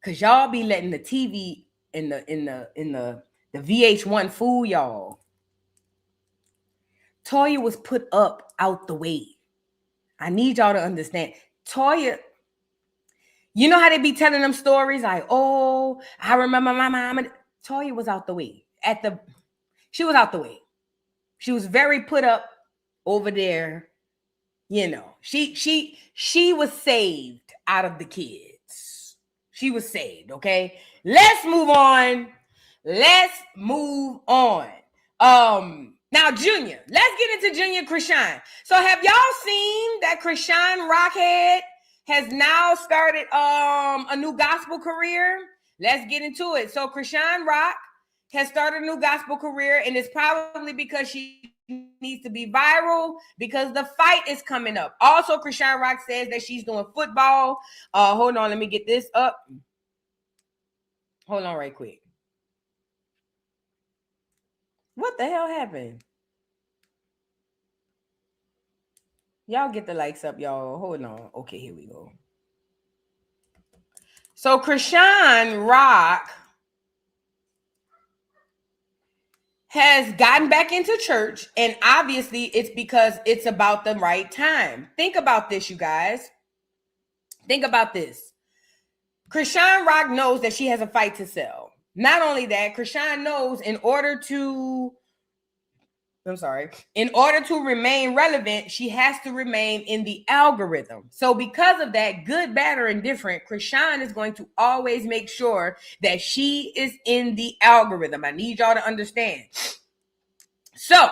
cause y'all be letting the TV in the VH1 fool y'all. Toya was put up out the way. I need y'all to understand. Toya, you know how they be telling them stories like, oh, I remember my mom. Toya was out the way. She was out the way. She was very put up over there. You know, she was saved out of the kids. She was saved, okay? Let's move on. Now, Junior. Let's get into Junior Chrisean. So have y'all seen that Chrisean Rockhead has now started a new gospel career? Let's get into it. So Chrisean Rock has started a new gospel career, and it's probably because she needs to be viral because the fight is coming up. Also, Chrisean Rock says that she's doing football. Hold on, let me get this up. Hold on right quick. What the hell happened? Y'all get the likes up, y'all. Hold on. Okay, here we go. So Chrisean Rock has gotten back into church, and obviously it's because it's about the right time. Think about this, you guys. Think about this. Chrisean Rock knows that she has a fight to sell. Not only that, Chrisean knows in order to remain relevant, she has to remain in the algorithm. So because of that, good, bad, or indifferent, Chrisean is going to always make sure that she is in the algorithm. I need y'all to understand. So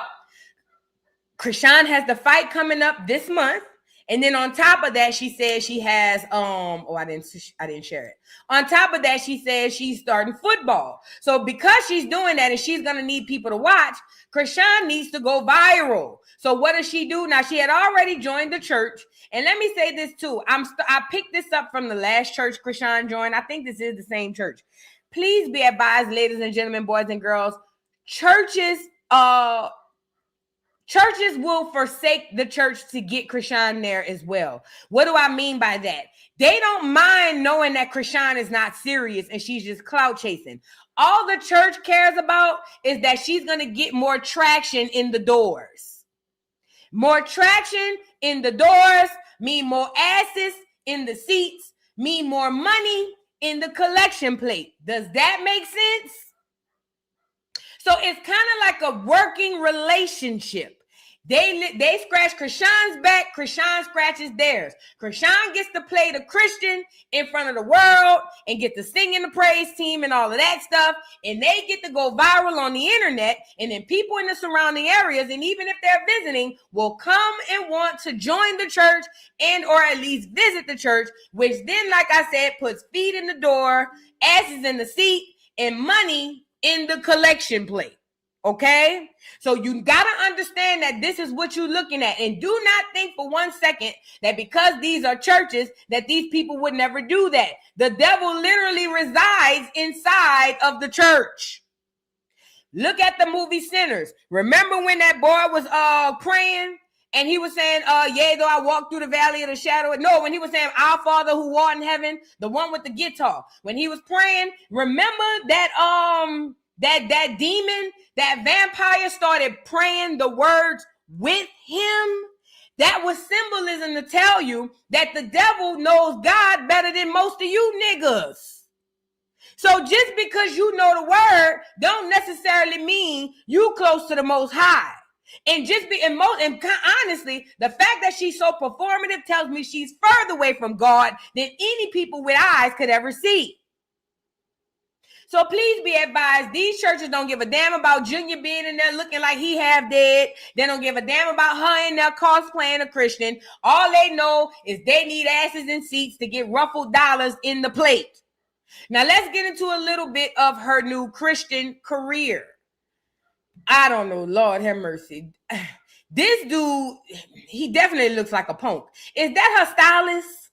Chrisean has the fight coming up this month. And then on top of that, she says she has, I didn't share it. On top of that, she says she's starting football. So because she's doing that and she's going to need people to watch, Chrisean needs to go viral. So what does she do? Now, she had already joined the church. And let me say this too. I picked this up from the last church Chrisean joined. I think this is the same church. Please be advised, ladies and gentlemen, boys and girls, churches will forsake the church to get Chrisean there as well. What do I mean by that? They don't mind knowing that Chrisean is not serious and she's just clout chasing. All the church cares about is that she's going to get more traction in the doors. More traction in the doors mean more asses in the seats, mean more money in the collection plate. Does that make sense? So it's kind of like a working relationship. They scratch Chrisean's back, Chrisean scratches theirs. Chrisean gets to play the Christian in front of the world and get to sing in the praise team and all of that stuff. And they get to go viral on the internet. And then people in the surrounding areas, and even if they're visiting, will come and want to join the church and or at least visit the church, which then, like I said, puts feet in the door, asses in the seat, and money in the collection plate. Okay, so you got to understand that this is what you're looking at. And do not think for 1 second that because these are churches that these people would never do that. The devil literally resides inside of the church. Look at the movie Sinners. Remember when that boy was praying and he was saying, yea, though I walk through the valley of the shadow. No, when he was saying, our Father who art in heaven, the one with the guitar. When he was praying, remember that that demon, that vampire started praying the words with him? That was symbolism to tell you that the devil knows God better than most of you niggas. So just because you know the word don't necessarily mean you close to the Most High. And honestly, the fact that she's so performative tells me she's further away from God than any people with eyes could ever see. So please be advised, these churches don't give a damn about Junior being in there looking like he half dead. They don't give a damn about her in there cosplaying a Christian. All they know is they need asses and seats to get ruffled dollars in the plate. Now let's get into a little bit of her new Christian career. I don't know, Lord have mercy. This dude, he definitely looks like a punk. Is that her stylist?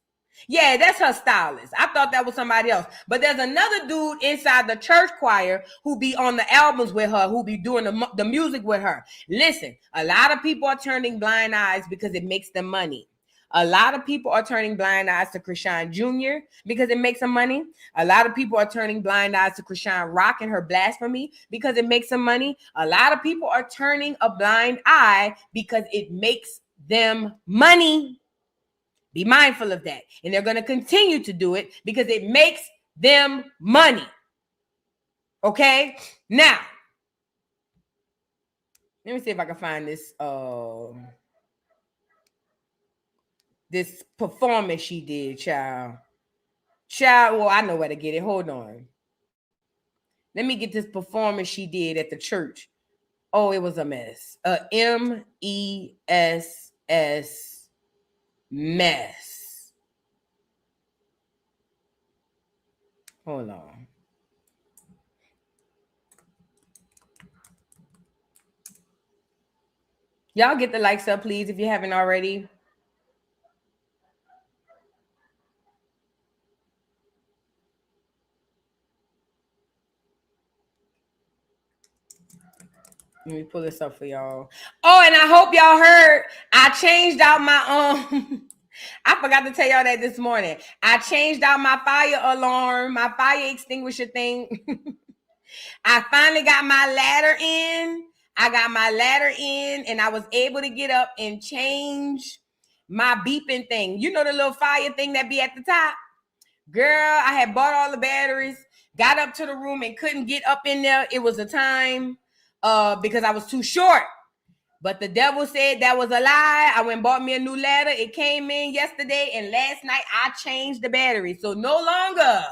Yeah, that's her stylist. I thought that was somebody else. But there's another dude inside the church choir who be on the albums with her, who be doing the music with her. Listen, a lot of people are turning blind eyes because it makes them money. A lot of people are turning blind eyes to Chrisean Jr. because it makes them money. A lot of people are turning blind eyes to Chrisean Rock and her blasphemy because it makes them money. A lot of people are turning a blind eye because it makes them money. Be mindful of that. And they're going to continue to do it because it makes them money. Okay? Now, let me see if I can find this this performance she did, child. Well, I know where to get it. Hold on. Let me get this performance she did at the church. Oh, it was a mess. M-E-S-S mess. Hold on. Y'all get the likes up, please, if you haven't already. Let me pull this up for y'all. Oh, and I hope y'all heard I changed out my I forgot to tell y'all that this morning. I changed out my fire alarm, my fire extinguisher thing. I finally got my ladder in. And I was able to get up and change my beeping thing. You know the little fire thing that be at the top? Girl, I had bought all the batteries, got up to the room and couldn't get up in there. It was a time because I was too short. But the devil said that was a lie. I went and bought me a new ladder. It came in yesterday, and last night I changed the battery. So no longer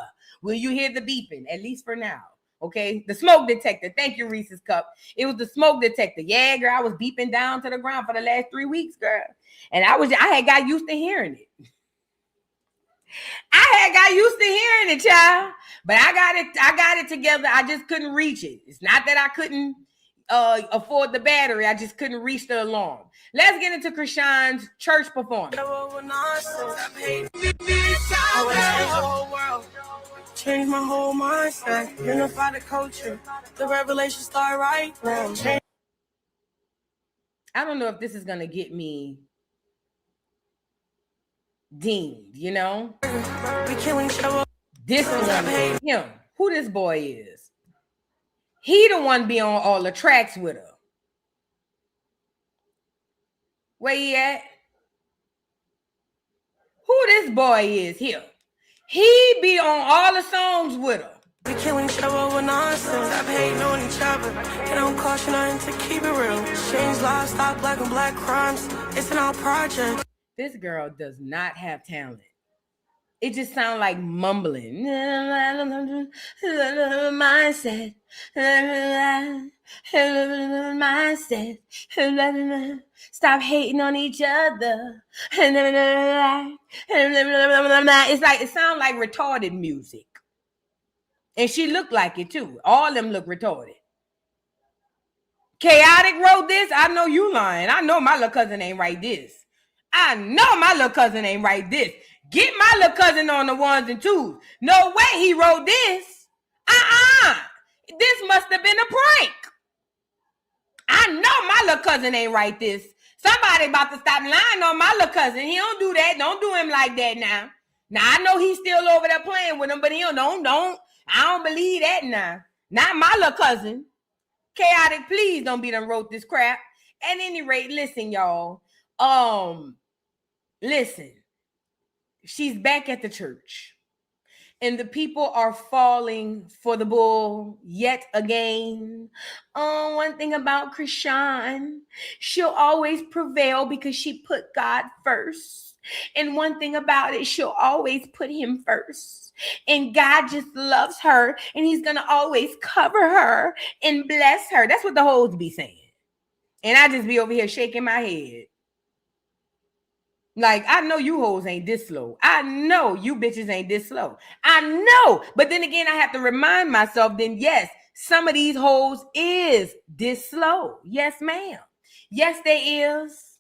will you hear the beeping, at least for now. Okay, the smoke detector. Thank you, Reese's Cup. It was the smoke detector. Yeah, girl, I was beeping down to the ground for the last 3 weeks, girl. And I had got used to hearing it. Child. But I got it together. I just couldn't reach it. It's not that I couldn't afford the battery. I just couldn't reach the alarm. Let's get into Chrisean's church performance. Change my whole mindset, unify the culture. The revelation start right now. I don't know if this is gonna get me deemed, you know? This one, him. Who this boy is? He the one be on all the tracks with her. Where he at? Who this boy is here? He be on all the songs with her. We killing each other with nonsense. Stop hating on each other. They don't cost you nothing to keep it real. Change lives, stop black and black crimes. It's in our project. This girl does not have talent. It just sounds like mumbling. Mindset. Mindset. Stop hating on each other. It's like, it sounds like retarded music. And she looked like it too. All of them look retarded. Chaotic wrote this. I know you lying. I know my little cousin ain't write this. Get my little cousin on the ones and twos. No way he wrote this. This must have been a prank. I know my little cousin ain't write this. Somebody about to stop lying on my little cousin. He don't do that. Don't do him like that now. Now I know he's still over there playing with him, but he don't. I don't believe that now. Not my little cousin. Chaotic, please don't be done wrote this crap. At any rate, listen, y'all. Listen. She's back at the church. And the people are falling for the bull yet again. One thing about Chrisean, she'll always prevail because she put God first. And one thing about it, she'll always put him first. And God just loves her, and he's going to always cover her and bless her. That's what the hoes be saying. And I just be over here shaking my head. Like, I know you hoes ain't this slow. I know you bitches ain't this slow. I know. But then again, I have to remind myself, then yes, some of these hoes is this slow. Yes, ma'am. Yes, they is.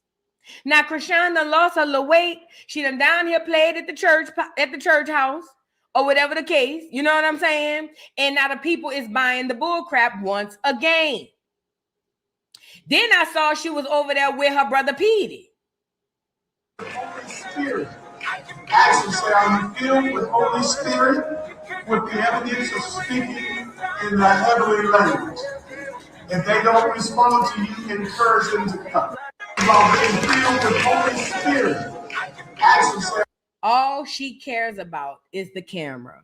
Now, Chrisean done lost her little weight. She done down here played at the church house, or whatever the case. You know what I'm saying? And now the people is buying the bull crap once again. Then I saw she was over there with her brother Petey. Holy Spirit. Ask him, say, are you filled with Holy Spirit with the evidence of speaking in the heavenly language? If they don't respond to you, encourage them to come. About being filled with Holy Spirit. Ask him, say, all she cares about is the camera.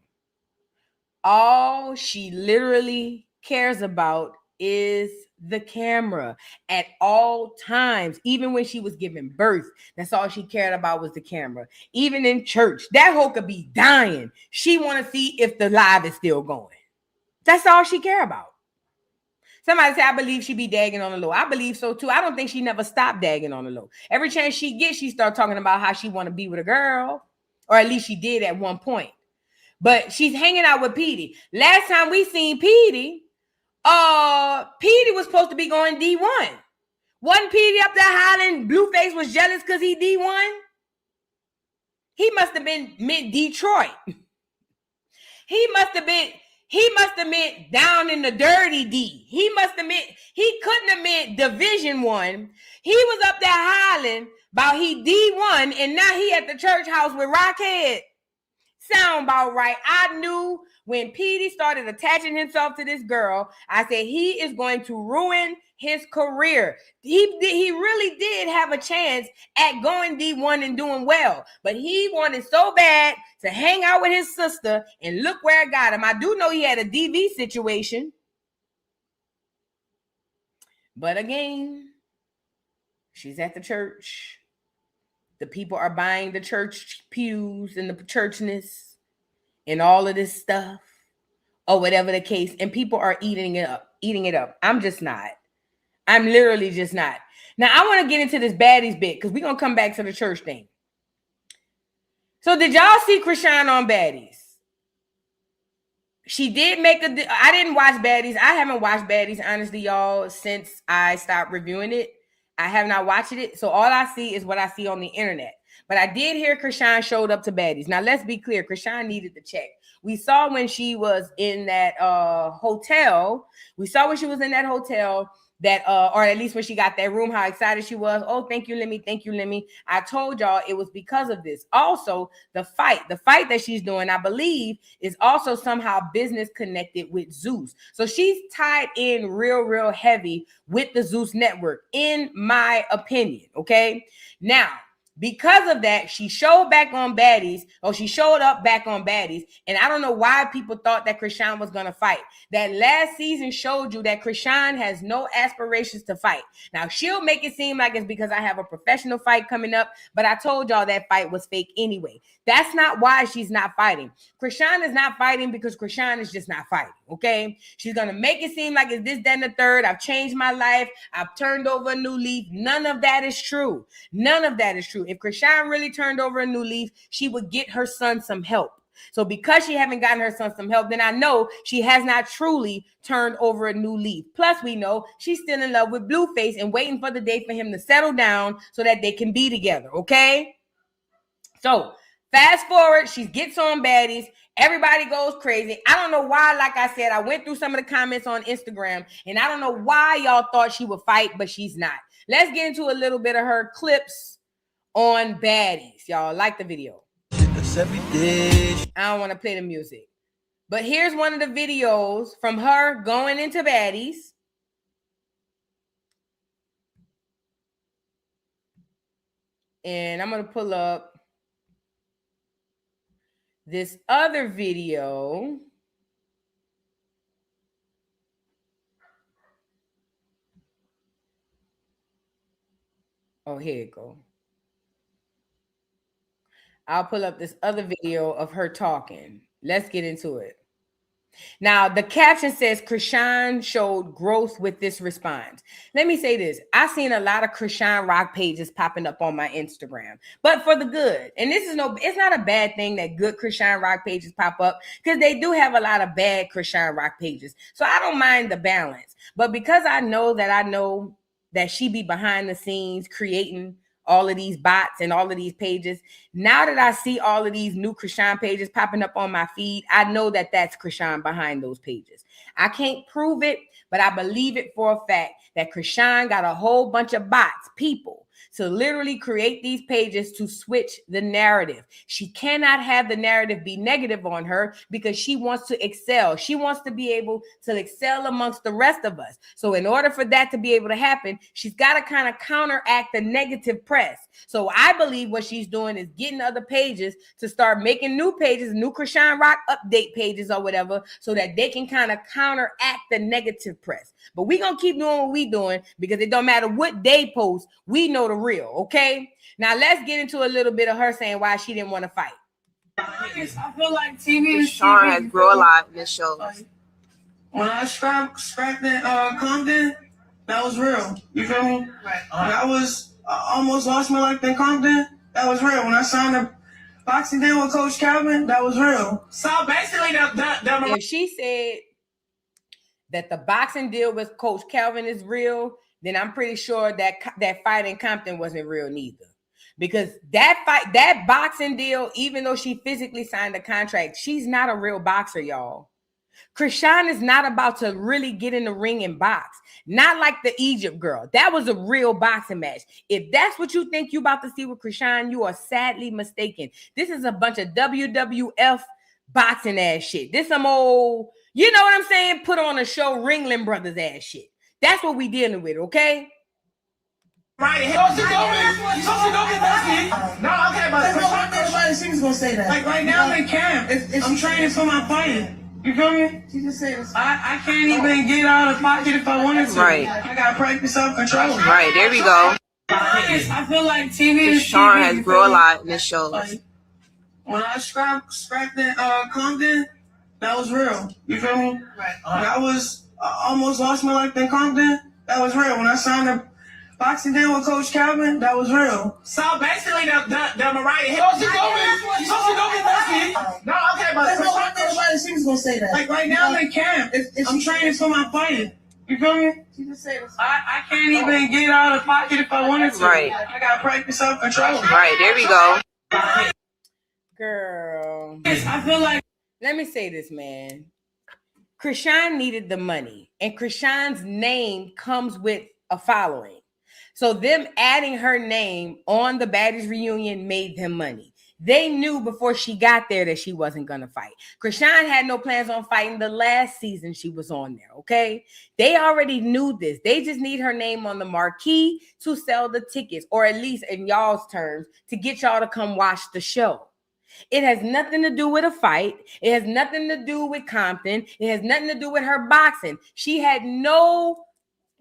All she literally cares about is the camera at all times. Even when she was giving birth, that's all she cared about was the camera. Even in church, that hoe could be dying. She want to see if the live is still going. That's all she care about. Somebody say, I believe she be dagging on the low. I believe so too. I don't think she never stopped dagging on the low. Every chance she gets, she start talking about how she want to be with a girl, or at least she did at one point. But she's hanging out with Petey. Last time we seen Petey, Petey was supposed to be going D1. Wasn't Petey up there hollering Blueface was jealous because he D1? He must have been meant Detroit. He must have meant down in the dirty D. He couldn't have meant Division 1. He was up there hollering about he D1, and now he at the church house with Rockhead. Sound about right. I knew when Petey started attaching himself to this girl, I said he is going to ruin his career. He really did have a chance at going D1 and doing well, but he wanted so bad to hang out with his sister, and look where it got him. I do know he had a DV situation, but again, she's at the church. The people are buying the church pews and the churchness and all of this stuff, or whatever the case, and people are eating it up. I'm just not. I'm literally just not. Now, I want to get into this Baddies bit because we're going to come back to the church thing. So did y'all see Chrisean on Baddies? She did make I didn't watch Baddies. I haven't watched Baddies, honestly, y'all, since I stopped reviewing it. I have not watched it. So all I see is what I see on the internet. But I did hear Chrisean showed up to Baddies. Now, let's be clear. Chrisean needed the check. We saw when she was in that hotel. That or at least when she got that room, how excited she was. Oh, thank you, Lemmy. Thank you, Lemmy. I told y'all it was because of this. Also, the fight that she's doing, I believe, is also somehow business connected with Zeus. So she's tied in real heavy with the Zeus network, in my opinion. Okay. Now, because of that, she showed up back on Baddies, and I don't know why people thought that Chrisean was going to fight. That last season showed you that Chrisean has no aspirations to fight. Now, she'll make it seem like it's because I have a professional fight coming up, but I told y'all that fight was fake anyway. That's not why she's not fighting. Chrisean is not fighting because Chrisean is just not fighting, okay? She's going to make it seem like it's this, that, and the third. I've changed my life. I've turned over a new leaf. None of that is true. None of that is true. If Chrisean really turned over a new leaf, she would get her son some help. So because she haven't gotten her son some help, then I know she has not truly turned over a new leaf. Plus, we know she's still in love with Blueface and waiting for the day for him to settle down so that they can be together, okay? So fast forward, she gets on Baddies. Everybody goes crazy. I don't know why, like I said, I went through some of the comments on Instagram, and I don't know why y'all thought she would fight, but she's not. Let's get into a little bit of her clips on Baddies. Y'all like the video. I don't want to play the music, but here's one of the videos from her going into Baddies. And I'm going to pull up this other video. Oh, here it goes. I'll pull up this other video of her talking. Let's get into it. Now, the caption says Chrisean showed growth with this response. Let me say this. I've seen a lot of Chrisean Rock pages popping up on my Instagram, but for the good. And this is it's not a bad thing that good Chrisean Rock pages pop up, because they do have a lot of bad Chrisean Rock pages. So I don't mind the balance. But because I know that she be behind the scenes creating all of these bots and all of these pages. Now that I see all of these new Chrisean pages popping up on my feed, I know that that's Chrisean behind those pages. I can't prove it, but I believe it for a fact that Chrisean got a whole bunch of bots, people, to literally create these pages to switch the narrative. She cannot have the narrative be negative on her because she wants to excel. She wants to be able to excel amongst the rest of us. So in order for that to be able to happen, she's got to kind of counteract the negative press. So I believe what she's doing is getting other pages to start making new pages, new Chrisean Rock update pages or whatever, so that they can kind of counteract the negative press. But we're going to keep doing what we're doing because it don't matter what they post. We know the real, okay? Now let's get into a little bit of her saying why she didn't want to fight. I feel like TV is Sean has grown a lot in this show. Like, when I scrapped in Compton, that was real. You feel me? Right. I almost lost my life in Compton. That was real. When I signed a boxing deal with Coach Calvin, that was real. So basically, if she said that the boxing deal with Coach Calvin is real, then I'm pretty sure that fight in Compton wasn't real neither. Because that boxing deal, even though she physically signed a contract, she's not a real boxer, y'all. Chrisean is not about to really get in the ring and box. Not like the Egypt girl. That was a real boxing match. If that's what you think you about to see with Chrisean, you are sadly mistaken. This is a bunch of WWF boxing ass shit. This some old, you know what I'm saying? Put on a show, Ringling Brothers ass shit. That's what we dealing with, okay? Right. No, okay, but she's gonna say that. Like right now in camp, I'm training for my fight. You feel me? She just said I can't even get out of pocket if I wanted to. Right. I gotta practice self-control. Right, there we go. I feel like TV is Sean has grown a lot in this show. Like, when I scrapped in Compton, that was real. You feel me? Right. I almost lost my life in Compton. That was real. When I signed a boxing deal with Coach Calvin, that was real. So basically, the Mariah hit. No, okay, but she was gonna say that. Like right now in camp, I'm training for my fight. You feel me? She just said I can't even get out of pocket if I wanted to. Right. I gotta practice self-control. Right, there we go. Girl. I feel like. Let me say this, man. Chrisean needed the money, and Chrisean's name comes with a following. So them adding her name on the Baddies reunion made them money. They knew before she got there that she wasn't going to fight. Chrisean had no plans on fighting the last season she was on there, okay? They already knew this. They just need her name on the marquee to sell the tickets, or at least in y'all's terms, to get y'all to come watch the show. It has nothing to do with a fight. It has nothing to do with Compton. It has nothing to do with her boxing. She had no,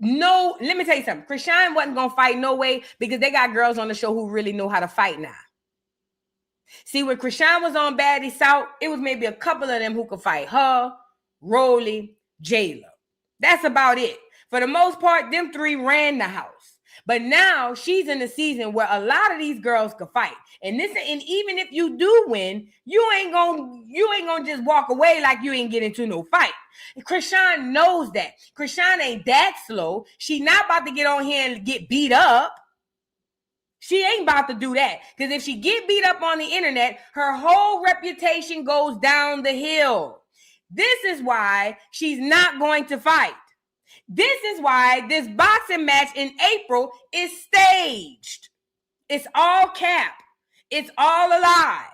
let me tell you something. Chrisean wasn't going to fight no way because they got girls on the show who really know how to fight now. See, when Chrisean was on Baddies South, it was maybe a couple of them who could fight her, Rolly, Jayla. That's about it. For the most part, them three ran the house. But now she's in a season where a lot of these girls could fight. And even if you do win, you ain't gonna just walk away like you ain't get into no fight. Chrisean knows that. Chrisean ain't that slow. She not about to get on here and get beat up. She ain't about to do that. Because if she get beat up on the internet, her whole reputation goes down the hill. This is why she's not going to fight. This is why this boxing match in April is staged. It's all cap. It's all a lie.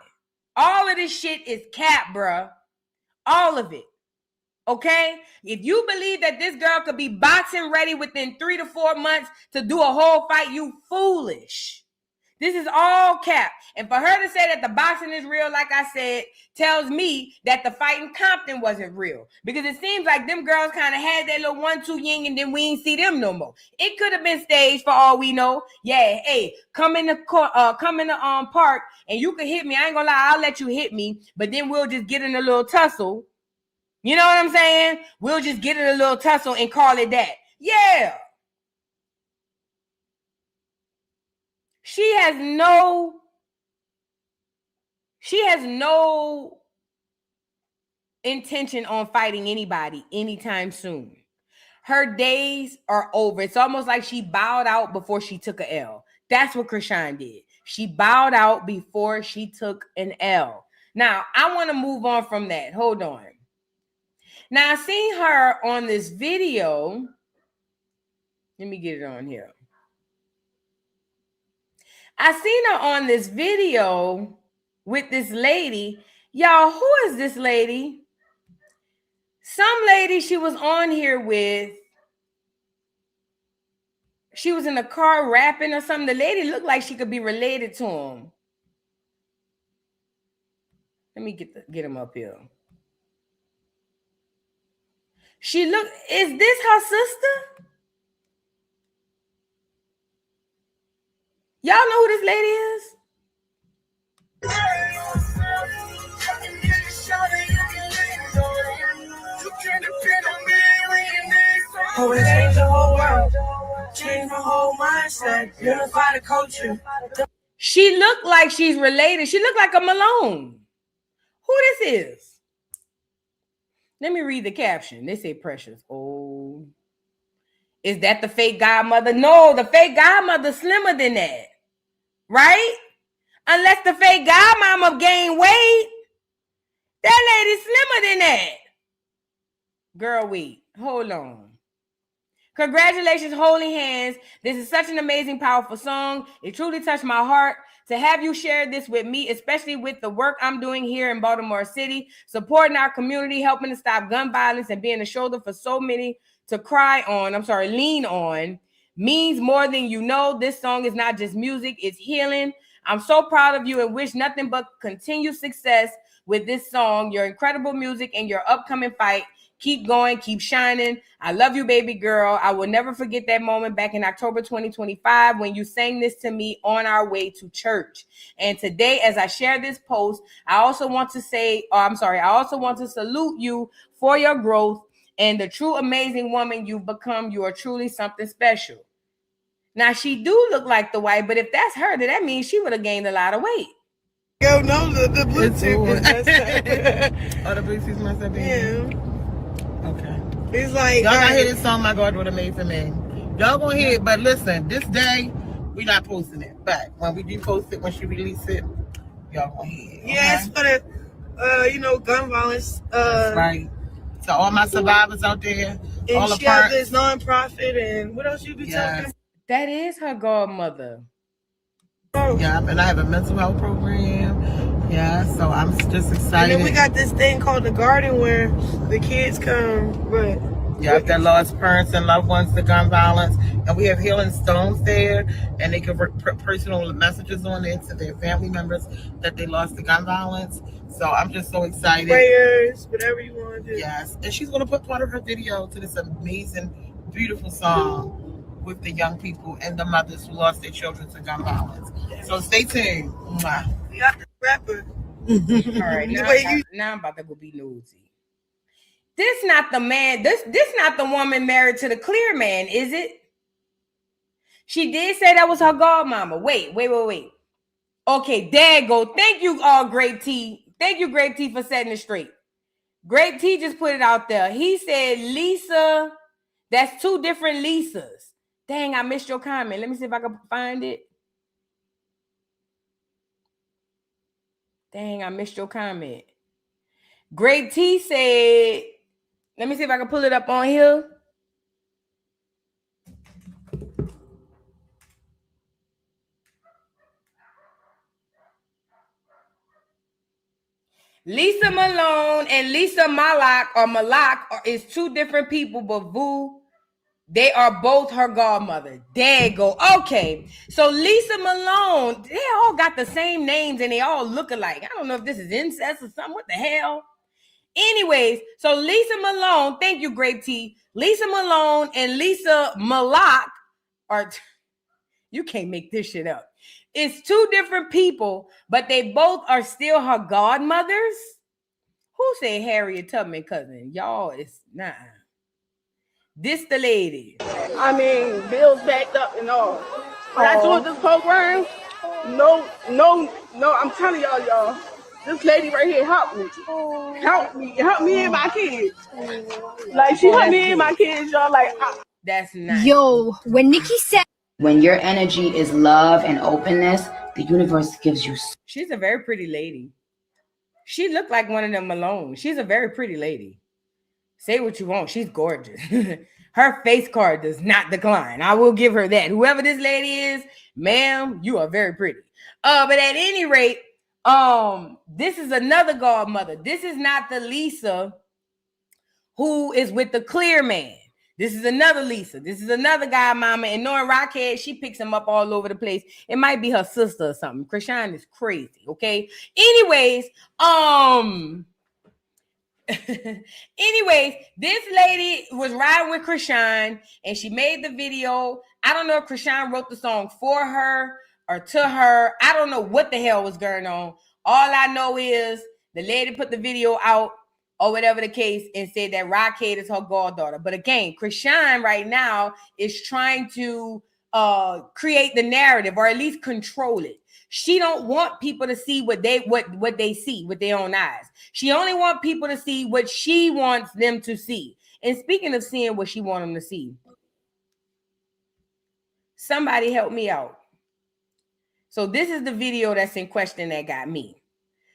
All of this shit is cap, bruh. All of it. Okay? If you believe that this girl could be boxing ready within 3 to 4 months to do a whole fight, you foolish. This is all cap. And for her to say that the boxing is real, like I said, tells me that the fight in Compton wasn't real. Because it seems like them girls kind of had that little 1-2 ying and then we ain't see them no more. It could have been staged for all we know. Yeah, hey, come in the park and you can hit me. I ain't gonna lie, I'll let you hit me. But then we'll just get in a little tussle. You know what I'm saying? We'll just get in a little tussle and call it that. Yeah. She has no intention on fighting anybody anytime soon. Her days are over. It's almost like she bowed out before she took a L. That's what Chrisean did. She bowed out before she took an L. Now, I want to move on from that. Hold on. Now, I seen her on this video. Let me get it on here. I seen her on this video with this lady. Y'all, who is this lady? Some lady she was on here with. She was in a car rapping or something. The lady looked like she could be related to him. Let me get him up here. She look. Is this her sister? Y'all know who this lady is? Change the whole world, change the whole mindset, unify the culture. She looked like she's related. She looked like a Malone. Who this is? Let me read the caption. They say Precious. Oh, is that the fake godmother? No, the fake godmother's slimmer than that, right? Unless the fake godmama gained weight, that lady's slimmer than that. Girl, wait, hold on. Congratulations, Holy Hands. This is such an amazing, powerful song. It truly touched my heart to have you share this with me, especially with the work I'm doing here in Baltimore City, supporting our community, helping to stop gun violence, and being a shoulder for so many to lean on, means more than you know. This song is not just music, it's healing. I'm so proud of you and wish nothing but continued success with this song, your incredible music, and your upcoming fight. Keep going, keep shining. I love you, baby girl. I will never forget that moment back in October 2025 when you sang this to me on our way to church. And today, as I share this post, I also want to salute you for your growth and the true amazing woman you've become. You are truly something special. Now, she do look like the wife, but if that's her, then that means she would have gained a lot of weight. Yo, no, the Bluetooth is messed up. Oh, the Bluetooth messed up, baby? Yeah. Okay. It's like, y'all gonna hear this song my God would have made for me. Y'all gonna hear it, but listen, this day, we not posting it. But when we do post it, when she release it, y'all gonna hear it. Okay? Yeah, it's for the, gun violence. That's right. So all my survivors out there, and all the she has parents. this nonprofit, and what else you be talking about? That is her godmother. Yeah, and I have a mental health program. Yeah, so I'm just excited. And then we got this thing called the garden where the kids come, but yeah, that lost parents and loved ones to gun violence, and we have healing stones there, and they can put personal messages on it to their family members that they lost to gun violence. So I'm just so excited. Prayers, whatever you want to do. Yes, and she's gonna put part of her video to this amazing, beautiful song with the young people and the mothers who lost their children to gun violence. So stay tuned. Mwah. We got the rapper. All right, now I'm about to go be nosy. This not the man. This not the woman married to the clear man, is it? She did say that was her godmama. Wait. Okay, there go. Thank you, Grape T. Thank you, Grape T, for setting it straight. Grape T just put it out there. He said Lisa. That's two different Lisas. Dang, I missed your comment. Let me see if I can find it. Dang, I missed your comment. Grape T said, let me see if I can pull it up on here. Lisa Malone and Lisa Malak is two different people, but they are both her godmother. There you go. Okay. So Lisa Malone, they all got the same names and they all look alike. I don't know if this is incest or something. What the hell? Anyways, so Lisa Malone, thank you, Grape T. Lisa Malone and Lisa Malak you can't make this shit up. It's two different people, but they both are still her godmothers. Who said Harriet Tubman cousin? Y'all, it's nah. This the lady. I mean, bills backed up and all. When I joined this program, no, I'm telling y'all, this lady right here helped me. Help me and my kids. Like, she helped me and my kids, y'all. Like, that's nice. Yo, when Nikki said When your energy is love and openness, the universe gives you. She's a very pretty lady. She looked like one of them Malone. She's a very pretty lady. Say what you want. She's gorgeous. Her face card does not decline. I will give her that. Whoever this lady is, ma'am, you are very pretty. But at any rate, this is another godmother. This is not the Lisa who is with the clear man. This is another Lisa. This is another guy mama. And knowing Rockhead, she picks him up all over the place. It might be her sister or something. Chrisean is crazy, okay? Anyways, this lady was riding with Chrisean and she made the video. I don't know if Chrisean wrote the song for her or to her. I don't know what the hell was going on. All I know is the lady put the video out or whatever the case and said that Rockhead is her goddaughter. But again, Chrisean right now is trying to create the narrative or at least control it. She don't want people to see what they see with their own eyes. She only wants people to see what she wants them to see. And speaking of seeing what she wants them to see, somebody help me out. So this is the video that's in question that got me.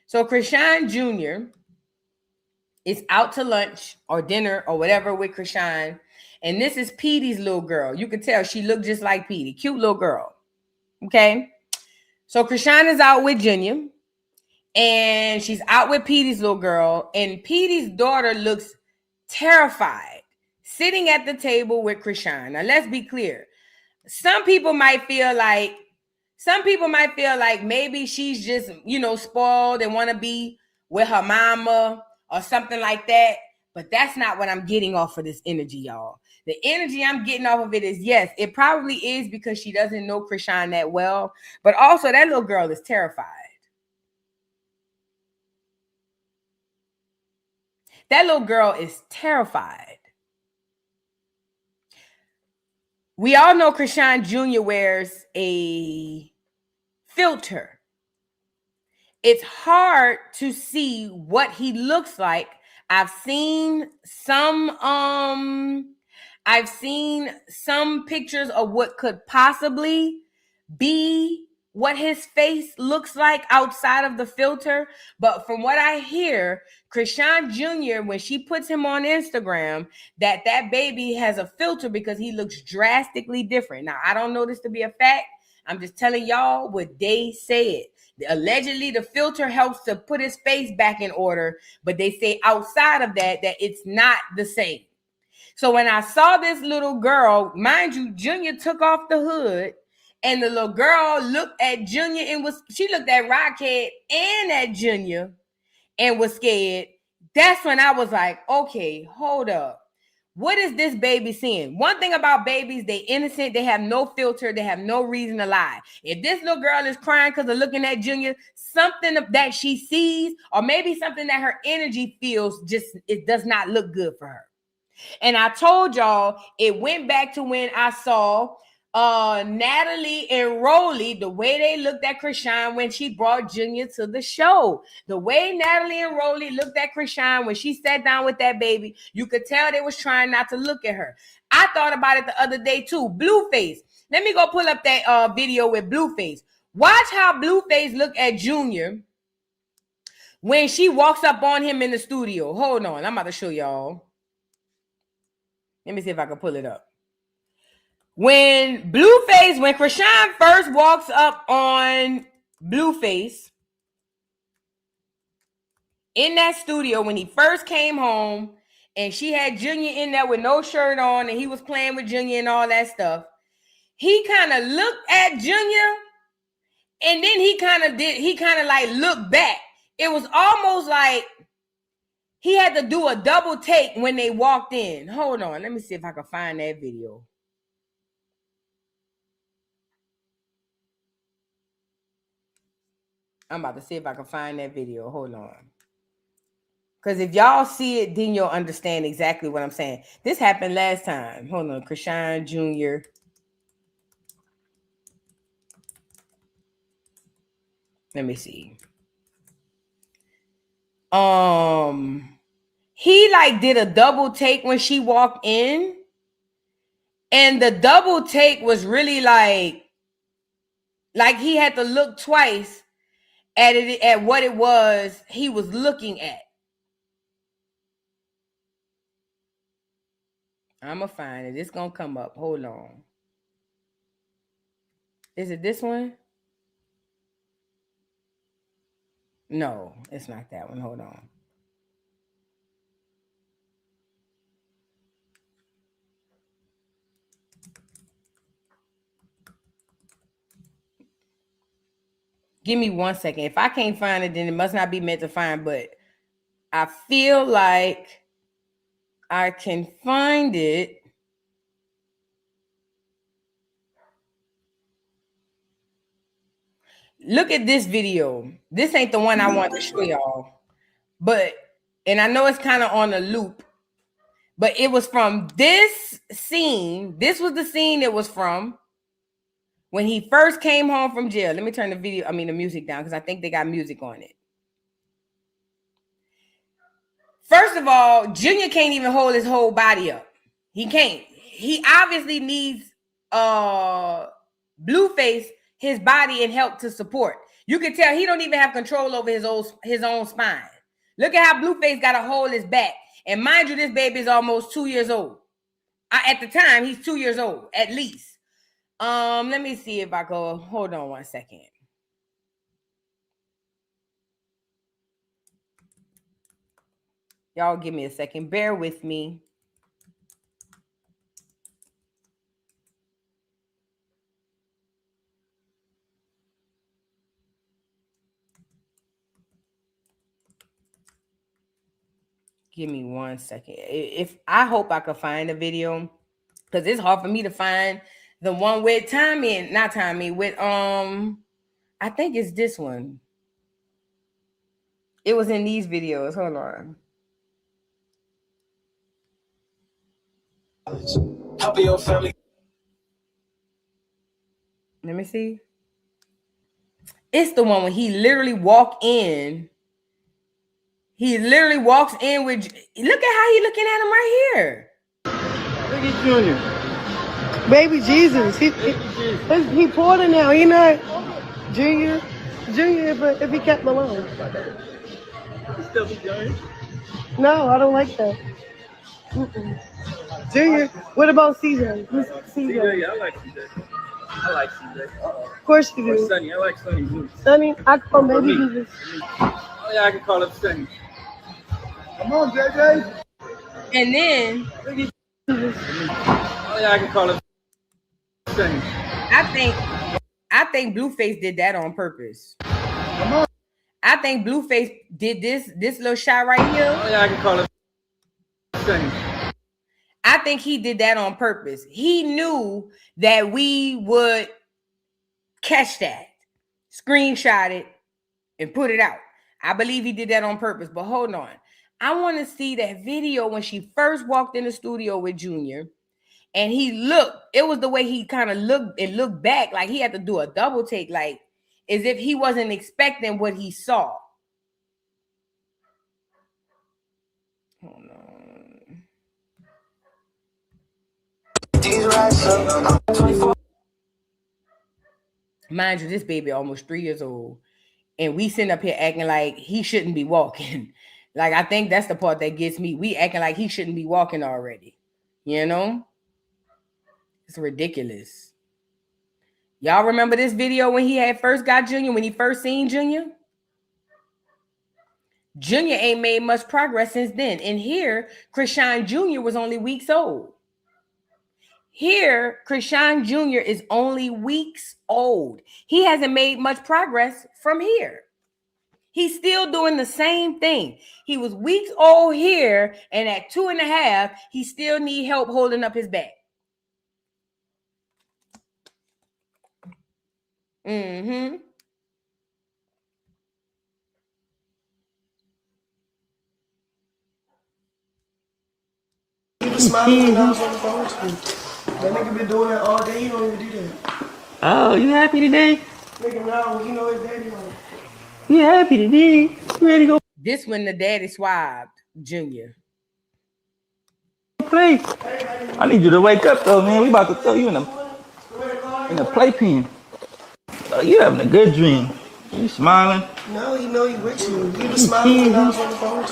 So Chrisean Jr. is out to lunch or dinner or whatever with Chrisean. And this is Petey's little girl. You can tell she looked just like Petey. Cute little girl. Okay. So Chrisean is out with Junior. And she's out with Petey's little girl. And Petey's daughter looks terrified, sitting at the table with Chrisean. Now, let's be clear. Some people might feel like maybe she's just, spoiled and want to be with her mama or something like that. But that's not what I'm getting off of this energy, y'all. The energy I'm getting off of it is, yes, it probably is because she doesn't know Chrisean that well. But also that little girl is terrified. That little girl is terrified. We all know Chrisean Jr. wears a filter. It's hard to see what he looks like. I've seen some pictures of what could possibly be what his face looks like outside of the filter. But from what I hear, Chrisean Jr., when she puts him on Instagram, that baby has a filter because he looks drastically different. Now, I don't know this to be a fact. I'm just telling y'all what they said. Allegedly, the filter helps to put his face back in order, but they say outside of that it's not the same. So when I saw this little girl, mind you, Junior took off the hood, and the little girl looked at Junior and she looked at Rockhead and at Junior and was scared. That's when I was like, okay, hold up. What is this baby seeing? One thing about babies, they innocent, they have no filter, they have no reason to lie. If this little girl is crying because of looking at Junior, something that she sees, or maybe something that her energy feels, it does not look good for her. And I told y'all, it went back to when I saw Natalie and Rolly, the way they looked at Chrisean when she brought Junior to the show. The way Natalie and Rolly looked at Chrisean when she sat down with that baby, you could tell they was trying not to look at her. I thought about it the other day too. Blueface. Let me go pull up that video with Blueface. Watch how Blueface look at Junior when she walks up on him in the studio. Hold on, I'm about to show y'all. Let me see if I can pull it up. When Chrisean first walks up on Blueface in that studio, when he first came home and she had Junior in there with no shirt on and he was playing with Junior and all that stuff, he kind of looked at Junior and then he kind of like looked back. It was almost like he had to do a double take when they walked in. Hold on, let me see if I can find that video. I'm about to see if I can find that video. Hold on. Because if y'all see it, then you'll understand exactly what I'm saying. This happened last time. Hold on. Chrisean Jr. Let me see. He like did a double take when she walked in. And the double take was really like he had to look twice at it, at what it was he was looking at. I'm gonna find it. It's gonna come up. Hold on. Is it this one? No, it's not that one. Hold on. Give me 1 second. If I can't find it, then it must not be meant to find, but I feel like I can find it. Look at this video. This ain't the one I want to show y'all. But, and I know it's kind of on a loop, but it was from this scene. This was the scene it was from when he first came home from jail. Let me turn the music down because I think they got music on it. First of all, Junior can't even hold his whole body up. He can't. He obviously needs Blueface, his body, and help to support. You can tell he don't even have control over his own spine. Look at how Blueface got to hold his back. And mind you, this baby is almost 2 years old. At the time, he's 2 years old, at least. Let me see if I go. Hold on 1 second. Y'all give me a second. Bear with me. Give me 1 second. If I hope I could find a video, because it's hard for me to find the one with Tommy, not Tommy, with I think it's this one. It was in these videos. Hold on. Help your family. Let me see. It's the one when he literally walked in. He literally walks in with. Look at how he looking at him right here. Look at Junior. Baby Jesus. He Porter now. He not Junior. Junior if he kept Malone. He still be Junior. No, I don't like that. Junior. What about CJ? CJ, yeah, I like CJ. I like CJ. Of course you do. Or Sonny. I like Sonny too. Sonny, I call him Baby Jesus. Oh yeah, I can call him Sonny. Come on, JJ. And then oh yeah, I can call him Sonny. I think Blueface did that on purpose. Come on. I think Blueface did this little shot right here. Oh yeah, I can call him Sonny. I think he did that on purpose. He knew that we would catch that, screenshot it, and put it out. I believe he did that on purpose. But hold on. I want to see that video when she first walked in the studio with Junior. And he looked. It was the way he kind of looked and looked back. Like he had to do a double take. Like as if he wasn't expecting what he saw. Hold on. Mind you, this baby almost 3 years old, and we sitting up here acting like he shouldn't be walking. Like I think that's the part that gets me. We acting like he shouldn't be walking already. You know, it's ridiculous. Y'all remember this video when he had first got Junior? When he first seen Junior? Junior ain't made much progress since then. And here, Chrisean Jr. was only weeks old. Here, Chrisean Jr. is only weeks old. He hasn't made much progress from here. He's still doing the same thing. He was weeks old here, and at 2.5, he still need help holding up his back. Mm-hmm. He was smiling when I was on the phone with you. That nigga been doing that all day. He don't even do that. Oh, you happy today? Nigga, now you know his daddy like. You happy today? You ready to go? This when the daddy swabbed Junior. play? I need you to wake up though, man. We about to throw you in the playpen. You having a good dream. You smiling? No, you know he with you. He was smiling when I was on the phone with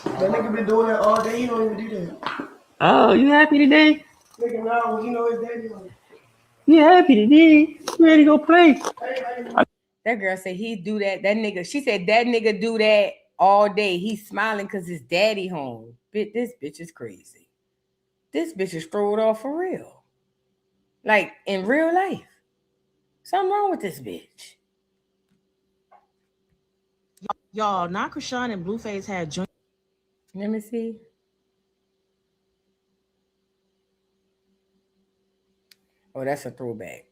you. That nigga been doing that all day. He don't even do that. Oh, you happy today? Nigga, now he know his daddy on it. You happy today? You ready to go play? That girl said he do that. That nigga, she said that nigga do that all day. He's smiling because his daddy home. This bitch is crazy. This bitch is strolled off for real. Like in real life. Something wrong with this bitch. Y'all, not Chrisean and Blueface had joint. Let me see. Oh, that's a throwback.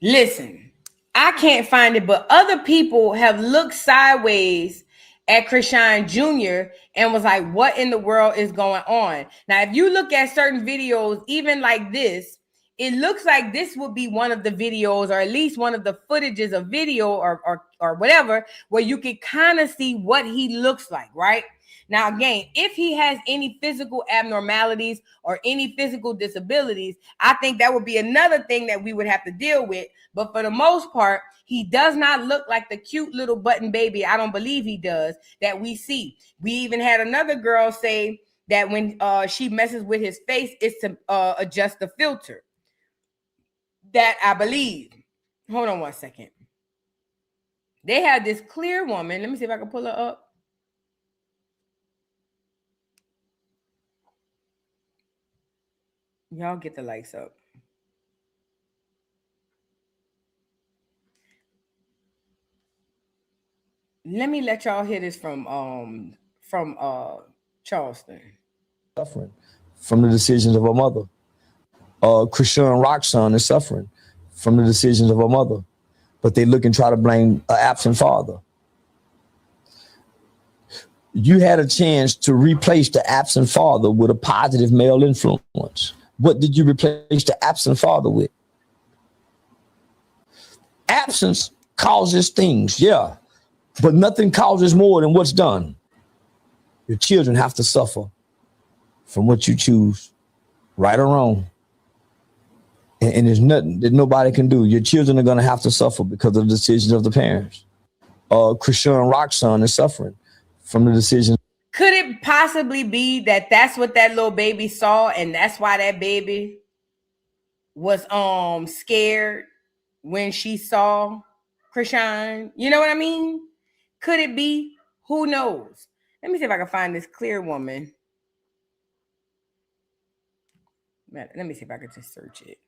Listen, I can't find it, but other people have looked sideways at Chrisean Jr. and was like, what in the world is going on? Now, if you look at certain videos, even like this, it looks like this would be one of the videos, or at least one of the footages of video or whatever, where you can kind of see what he looks like, right? Now, again, if he has any physical abnormalities or any physical disabilities, I think that would be another thing that we would have to deal with. But for the most part, he does not look like the cute little button baby. I don't believe he does that we see. We even had another girl say that when she messes with his face, it's to adjust the filter. That I believe. Hold on one second. They had this clear woman. Let me see if I can pull her up. Y'all get the lights up. Let me let y'all hear this from Charleston. Suffering from the decisions of her mother. Chrisean Rock's son is suffering from the decisions of her mother, but they look and try to blame an absent father. You had a chance to replace the absent father with a positive male influence. What did you replace the absent father with? Absence causes things, yeah, but nothing causes more than what's done. Your children have to suffer from what you choose, right or wrong. And there's nothing that nobody can do. Your children are going to have to suffer because of the decisions of the parents. Chrisean Rock's son is suffering from the decisions. Could it possibly be that that's what that little baby saw, and that's why that baby was scared when she saw Chrisean? You know what I mean? Could it be? Who knows? Let me see if I can find this clear woman. Let me see if I can just search it.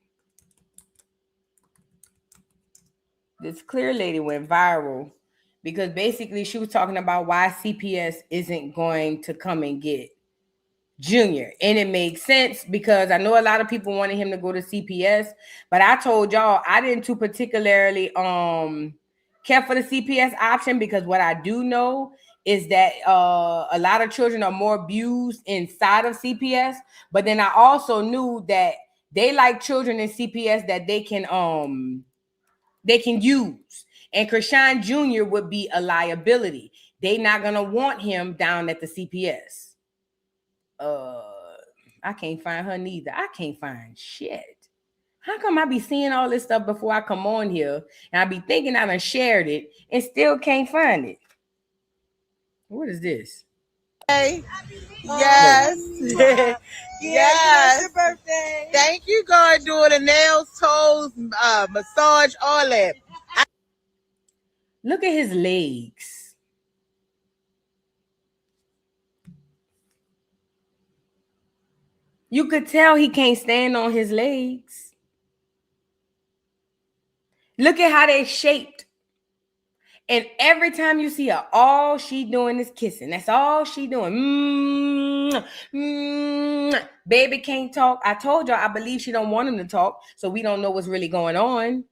This clear lady went viral because basically she was talking about why CPS isn't going to come and get Junior. And it makes sense because I know a lot of people wanted him to go to CPS, but I told y'all I didn't too particularly care for the CPS option, because what I do know is that a lot of children are more abused inside of CPS. But then I also knew that they like children in CPS that they can use. And Chrisean Jr. would be a liability. They not gonna want him down at the CPS. I can't find her neither. I can't find shit. How come I be seeing all this stuff before I come on here, and I be thinking I done shared it and still can't find it? What is this? Hey, yes. Yes. Your birthday. Thank you, God. Doing the nails, toes, massage, all that. Look at his legs. You could tell he can't stand on his legs. Look at how they're shaped. And every time you see her, all she doing is kissing. That's all she doing. Baby can't talk. I told y'all I believe she don't want him to talk, so we don't know what's really going on.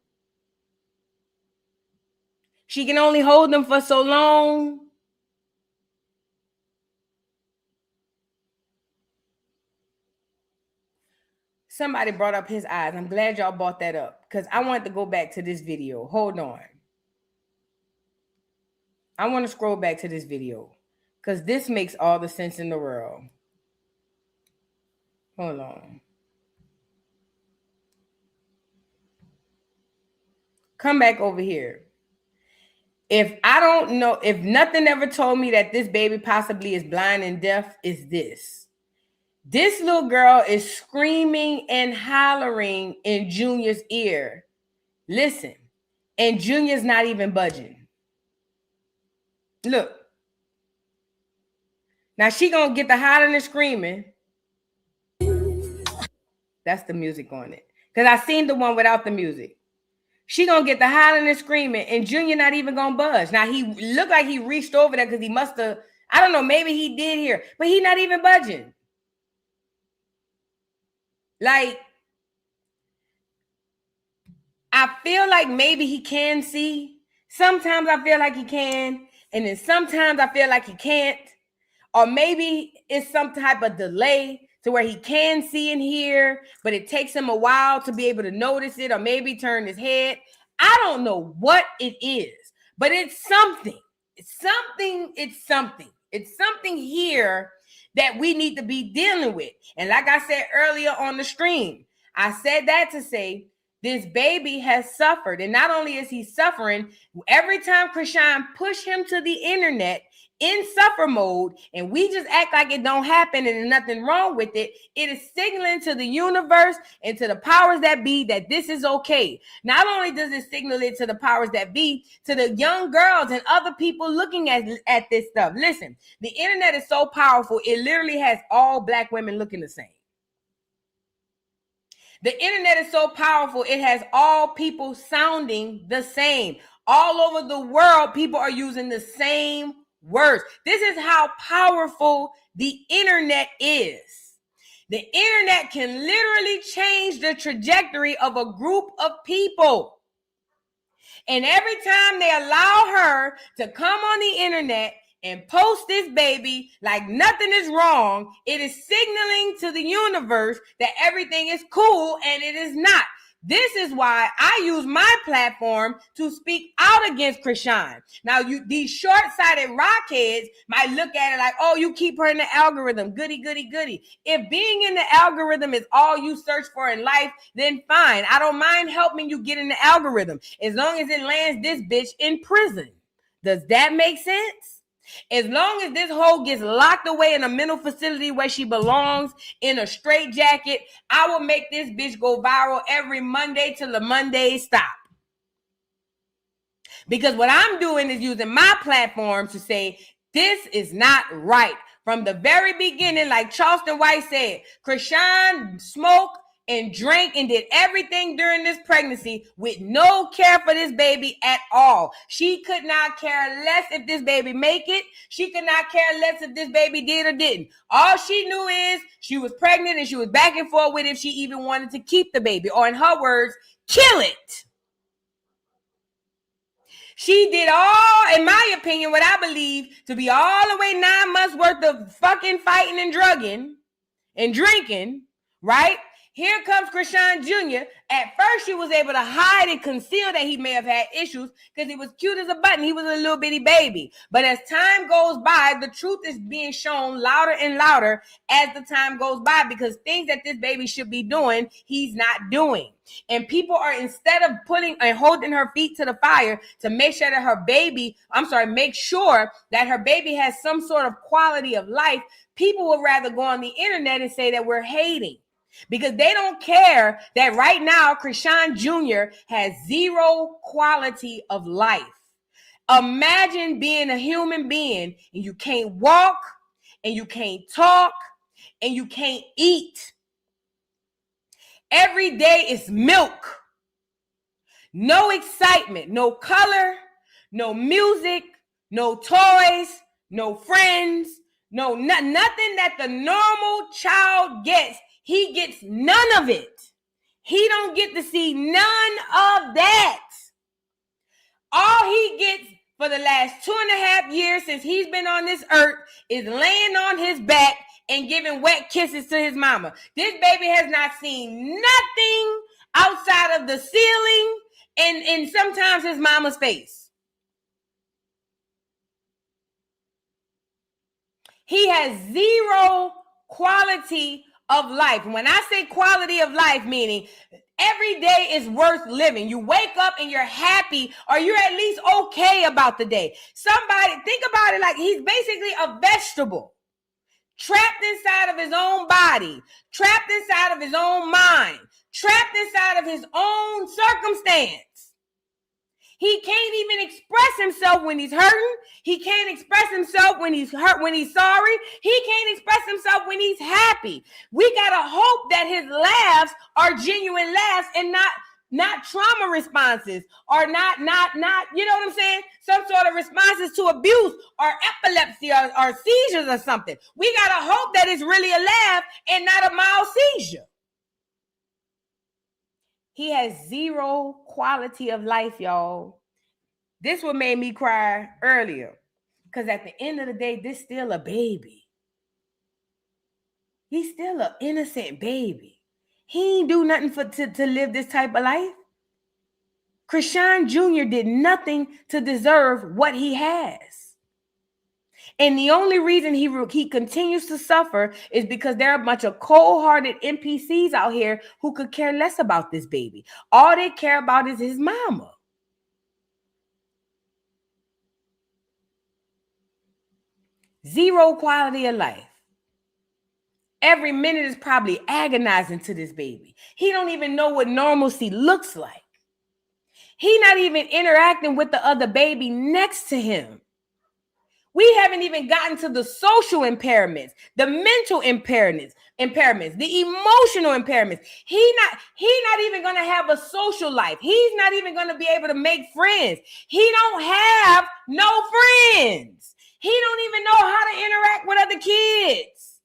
She can only hold them for so long. Somebody brought up his eyes. I'm glad y'all brought that up because I wanted to go back to this video. Hold on. I want to scroll back to this video because this makes all the sense in the world. Hold on. Come back over here. If I don't know, if nothing ever told me that this baby possibly is blind and deaf, is this. This little girl is screaming and hollering in Junior's ear. Listen, and Junior's not even budging. Look. Now she gonna get the hollering and screaming. That's the music on it. Because I seen the one without the music. She gonna get the hollering and screaming, and Junior not even gonna budge. Now he looked like he reached over there because he must have, I don't know, maybe he did hear, but he not even budging. Like, I feel like maybe he can see. Sometimes I feel like he can, and then sometimes I feel like he can't. Or maybe it's some type of delay to where he can see and hear, but it takes him a while to be able to notice it, or maybe turn his head. I don't know what it is, but it's something. It's something. It's something. It's something here that we need to be dealing with. And like I said earlier on the stream, I said that to say this baby has suffered. And not only is he suffering, every time Chrisean push him to the internet in suffer mode, and we just act like it don't happen and there's nothing wrong with it, it is signaling to the universe and to the powers that be that this is okay. Not only does it signal it to the powers that be, to the young girls and other people looking at this stuff. Listen, the internet is so powerful, it literally has all black women looking the same. The internet is so powerful, it has all people sounding the same. All over the world, people are using the same words. This is how powerful the internet is. The internet can literally change the trajectory of a group of people. And every time they allow her to come on the internet and post this baby like nothing is wrong, it is signaling to the universe that everything is cool, and it is not. This is why I use my platform to speak out against Chrisean. Now, these short-sighted rockheads might look at it like, oh, you keep her in the algorithm. Goody, goody, goody. If being in the algorithm is all you search for in life, then fine. I don't mind helping you get in the algorithm as long as it lands this bitch in prison. Does that make sense? As long as this hoe gets locked away in a mental facility where she belongs, in a straitjacket, I will make this bitch go viral every Monday till the Mondays stop. Because what I'm doing is using my platform to say, this is not right. From the very beginning, like Charleston White said, Chrisean smoked and drank and did everything during this pregnancy with no care for this baby at all. She could not care less if this baby make it. She could not care less if this baby did or didn't. All she knew is she was pregnant and she was back and forth with if she even wanted to keep the baby, or in her words, kill it. She did all, in my opinion, what I believe to be all the way 9 months worth of fucking fighting and drugging and drinking, right? Here comes Chrisean Jr. At first, she was able to hide and conceal that he may have had issues because he was cute as a button. He was a little bitty baby. But as time goes by, the truth is being shown louder and louder as the time goes by, because things that this baby should be doing, he's not doing. And people are, instead of putting and holding her feet to the fire to make sure that make sure that her baby has some sort of quality of life, people would rather go on the internet and say that we're hating. Because they don't care that right now Chrisean Jr. has zero quality of life. Imagine being a human being and you can't walk and you can't talk and you can't eat. Every day is milk. No excitement, no color, no music, no toys, no friends, nothing that the normal child gets. He gets none of it. He don't get to see none of that. All he gets for the last 2.5 years since he's been on this earth is laying on his back and giving wet kisses to his mama. This baby has not seen nothing outside of the ceiling and sometimes his mama's face. He has zero quality of life. When I say quality of life, meaning every day is worth living. You wake up and you're happy, or you're at least okay about the day. Somebody, think about it like he's basically a vegetable, trapped inside of his own body, trapped inside of his own mind, trapped inside of his own circumstance. He can't even express himself when he's hurting. He can't express himself when he's hurt, when he's sorry. He can't express himself when he's happy. We gotta hope that his laughs are genuine laughs and not trauma responses, or not, you know what I'm saying? Some sort of responses to abuse or epilepsy or seizures or something. We gotta hope that it's really a laugh and not a mild seizure. He has zero quality of life, y'all. This what made me cry earlier. Because at the end of the day, this still a baby. He's still an innocent baby. He ain't do nothing to live this type of life. Chrisean Jr. did nothing to deserve what he has. And the only reason he continues to suffer is because there are a bunch of cold-hearted NPCs out here who could care less about this baby. All they care about is his mama. Zero quality of life. Every minute is probably agonizing to this baby. He don't even know what normalcy looks like. He not even interacting with the other baby next to him. We haven't even gotten to the social impairments, the mental impairments, the emotional impairments. He not even going to have a social life. He's not even going to be able to make friends. He don't have no friends. He don't even know how to interact with other kids.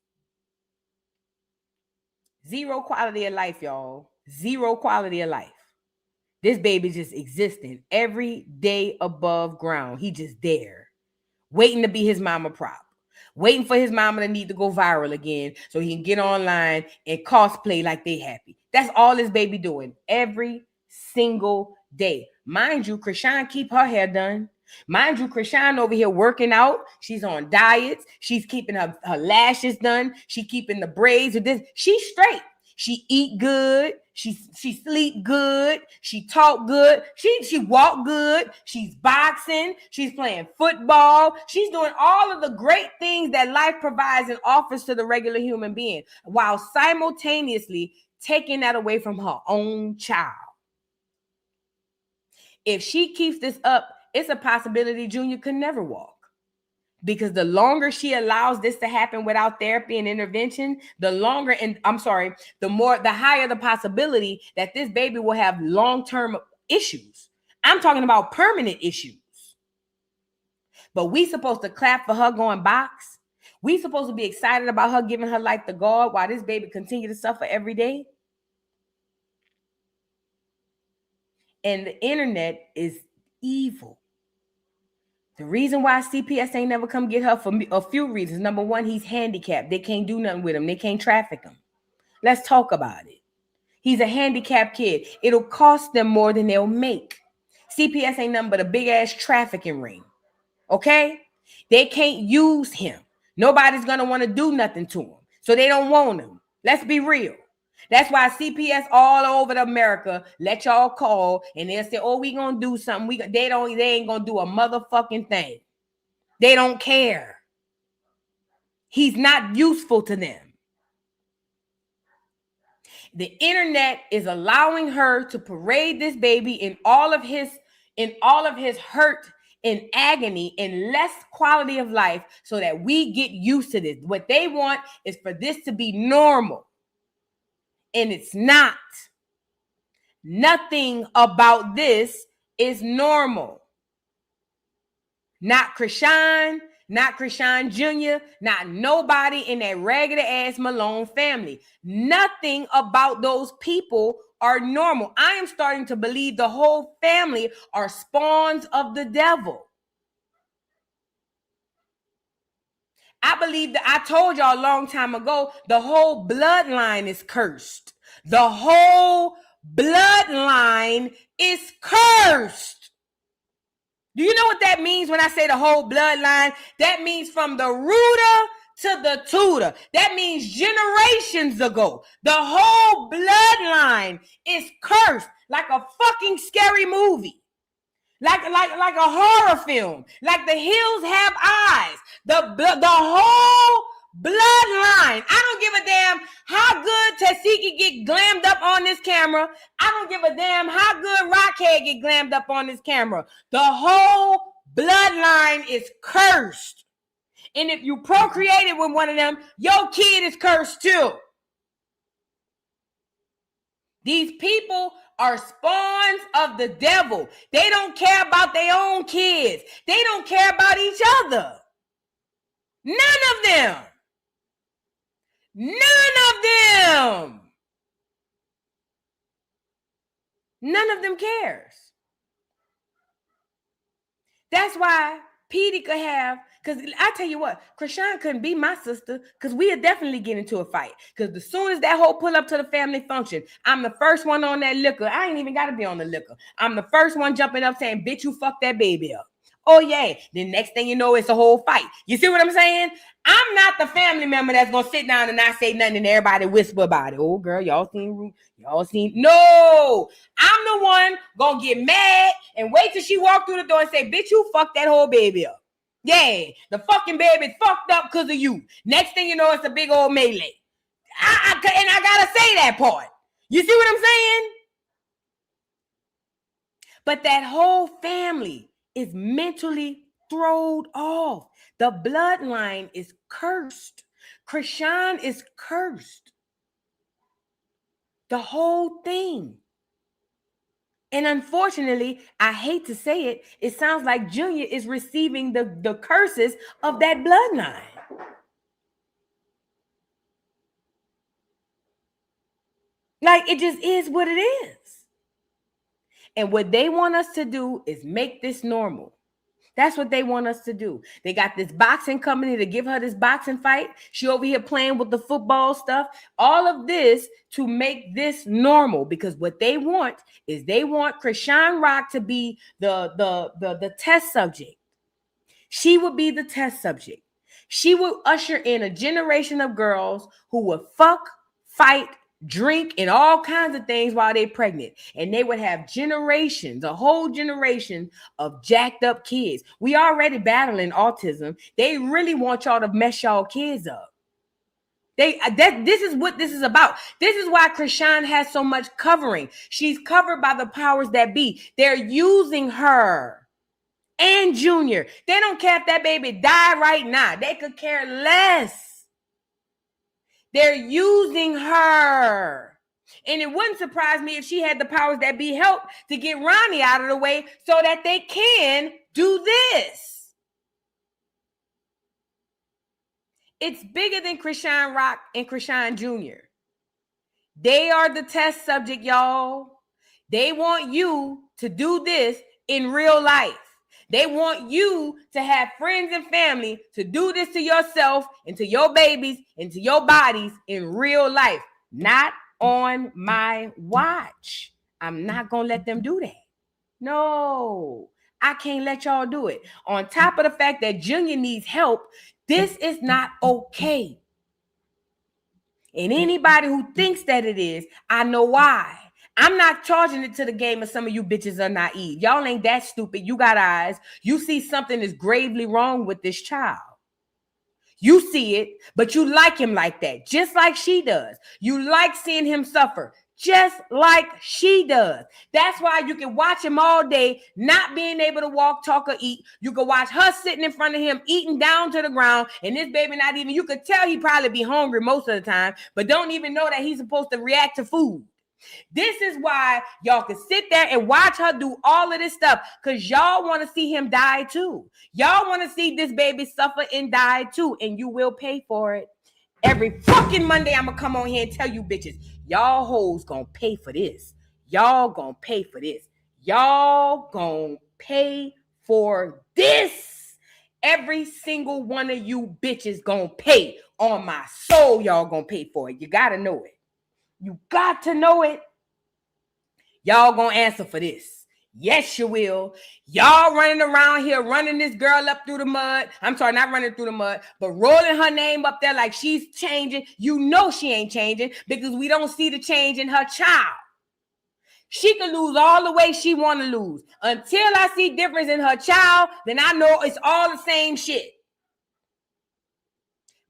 Zero quality of life, y'all. Zero quality of life. This baby just existing every day above ground. He just there, waiting to be his mama prop, waiting for his mama to need to go viral again so he can get online and cosplay like they happy. That's all this baby doing every single day. Mind you, Chrisean keep her hair done. Mind you, Chrisean over here working out. She's on diets. She's keeping her lashes done. She keeping the braids with this. She's straight. She eat good. She sleep good. She talk good. She walk good. She's boxing. She's playing football. She's doing all of the great things that life provides and offers to the regular human being, while simultaneously taking that away from her own child. If she keeps this up, it's a possibility Junior could never walk. Because the longer she allows this to happen without therapy and intervention, the higher the possibility that this baby will have long-term issues. I'm talking about permanent issues. But we supposed to clap for her going box. We supposed to be excited about her giving her life to God while this baby continue to suffer every day. And the internet is evil. The reason why CPS ain't never come get her for a few reasons. Number one, he's handicapped. They can't do nothing with him. They can't traffic him. Let's talk about it. He's a handicapped kid. It'll cost them more than they'll make. CPS ain't nothing but a big ass trafficking ring. Okay? They can't use him. Nobody's going to want to do nothing to him. So they don't want him. Let's be real. That's why CPS all over America let y'all call and they'll say, "Oh, we gonna do something." They ain't gonna do a motherfucking thing. They don't care. He's not useful to them. The internet is allowing her to parade this baby in all of his hurt and agony and less quality of life so that we get used to this. What they want is for this to be normal. And it's not. Nothing about this is normal. Not Chrisean, not Chrisean Jr., not nobody in that ragged ass Malone family. Nothing about those people are normal. I am starting to believe the whole family are spawns of the devil. I believe that I told y'all a long time ago, the whole bloodline is cursed. The whole bloodline is cursed. Do you know what that means when I say the whole bloodline? That means from the rooter to the tutor. That means generations ago. The whole bloodline is cursed like a fucking scary movie. Like a horror film. Like The Hills Have Eyes. The whole bloodline. I don't give a damn how good Tasiki get glammed up on this camera. I don't give a damn how good Rockhead get glammed up on this camera. The whole bloodline is cursed. And if you procreated with one of them, your kid is cursed too. These people are spawns of the devil. They don't care about their own kids. They don't care about each other. None of them. None of them. None of them cares. That's why Petey could have, because I tell you what, Chrisean couldn't be my sister, because we'd definitely get into a fight. Because as soon as that hoe pull up to the family function, I'm the first one on that liquor. I ain't even got to be on the liquor. I'm the first one jumping up saying, bitch, you fucked that baby up. Oh, yeah. The next thing you know, it's a whole fight. You see what I'm saying? I'm not the family member that's going to sit down and not say nothing and everybody whisper about it. Oh, girl, y'all seen. No, I'm the one going to get mad and wait till she walk through the door and say, bitch, you fucked that whole baby up. Yeah, the fucking baby's fucked up because of you. Next thing you know, it's a big old melee. And I got to say that part. You see what I'm saying? But that whole family is mentally thrown off. The bloodline is cursed. Chrisean is cursed. The whole thing. And unfortunately, I hate to say it, it sounds like Junior is receiving the curses of that bloodline. Like, it just is what it is. And what they want us to do is make this normal. That's what they want us to do. They got this boxing company to give her this boxing fight. She over here playing with the football stuff. All of this to make this normal, because what they want is they want Chrisean Rock to be the test subject. She would be the test subject. She would usher in a generation of girls who would fuck, fight, drink, and all kinds of things while they're pregnant. And they would have generations, a whole generation of jacked up kids. We already battling autism. They really want y'all to mess y'all kids up. This is what this is about. This is why Chrisean has so much covering. She's covered by the powers that be. They're using her and Junior. They don't care if that baby died right now. They could care less. They're using her. And it wouldn't surprise me if she had the powers that be help to get Ronnie out of the way so that they can do this. It's bigger than Chrisean Rock and Chrisean Jr. They are the test subject, y'all. They want you to do this in real life. They want you to have friends and family to do this to yourself and to your babies and to your bodies in real life. Not on my watch. I'm not going to let them do that. No, I can't let y'all do it. On top of the fact that Junior needs help, this is not okay. And anybody who thinks that it is, I know why. I'm not charging it to the game, and some of you bitches are naive. Y'all ain't that stupid. You got eyes. You see something is gravely wrong with this child. You see it, but you like him like that, just like she does. You like seeing him suffer, just like she does. That's why you can watch him all day, not being able to walk, talk, or eat. You can watch her sitting in front of him, eating down to the ground, and this baby not even, you could tell he probably be hungry most of the time, but don't even know that he's supposed to react to food. This is why y'all can sit there and watch her do all of this stuff, because y'all want to see him die too. Y'all want to see this baby suffer and die too, and you will pay for it. Every fucking Monday, I'm going to come on here and tell you bitches, y'all hoes going to pay for this. Y'all going to pay for this. Y'all going to pay for this. Every single one of you bitches going to pay. On my soul, y'all going to pay for it. You got to know it. You got to know it. Y'all gonna answer for this. Yes, you will. Y'all running around here, running this girl up through the mud. I'm sorry, not running through the mud, but rolling her name up there like she's changing. You know she ain't changing because we don't see the change in her child. She can lose all the way she want to lose. Until I see difference in her child, then I know it's all the same shit.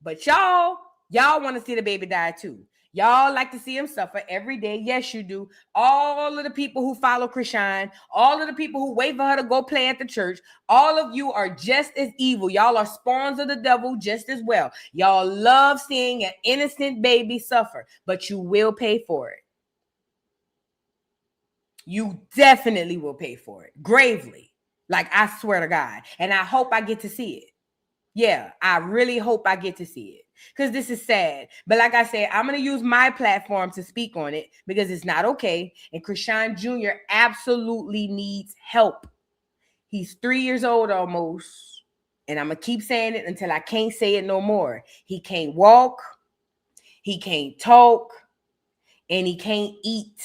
But y'all want to see the baby die too. Y'all like to see him suffer every day. Yes, you do. All of the people who follow Chrisean, all of the people who wait for her to go play at the church, all of you are just as evil. Y'all are spawns of the devil just as well. Y'all love seeing an innocent baby suffer, but you will pay for it. You definitely will pay for it. Gravely. Like, I swear to God. And I hope I get to see it. Yeah, I really hope I get to see it. Because this is sad. But like I said, I'm going to use my platform to speak on it because it's not okay. And Chrisean Jr. absolutely needs help. He's 3 years old almost. And I'm going to keep saying it until I can't say it no more. He can't walk. He can't talk. And he can't eat.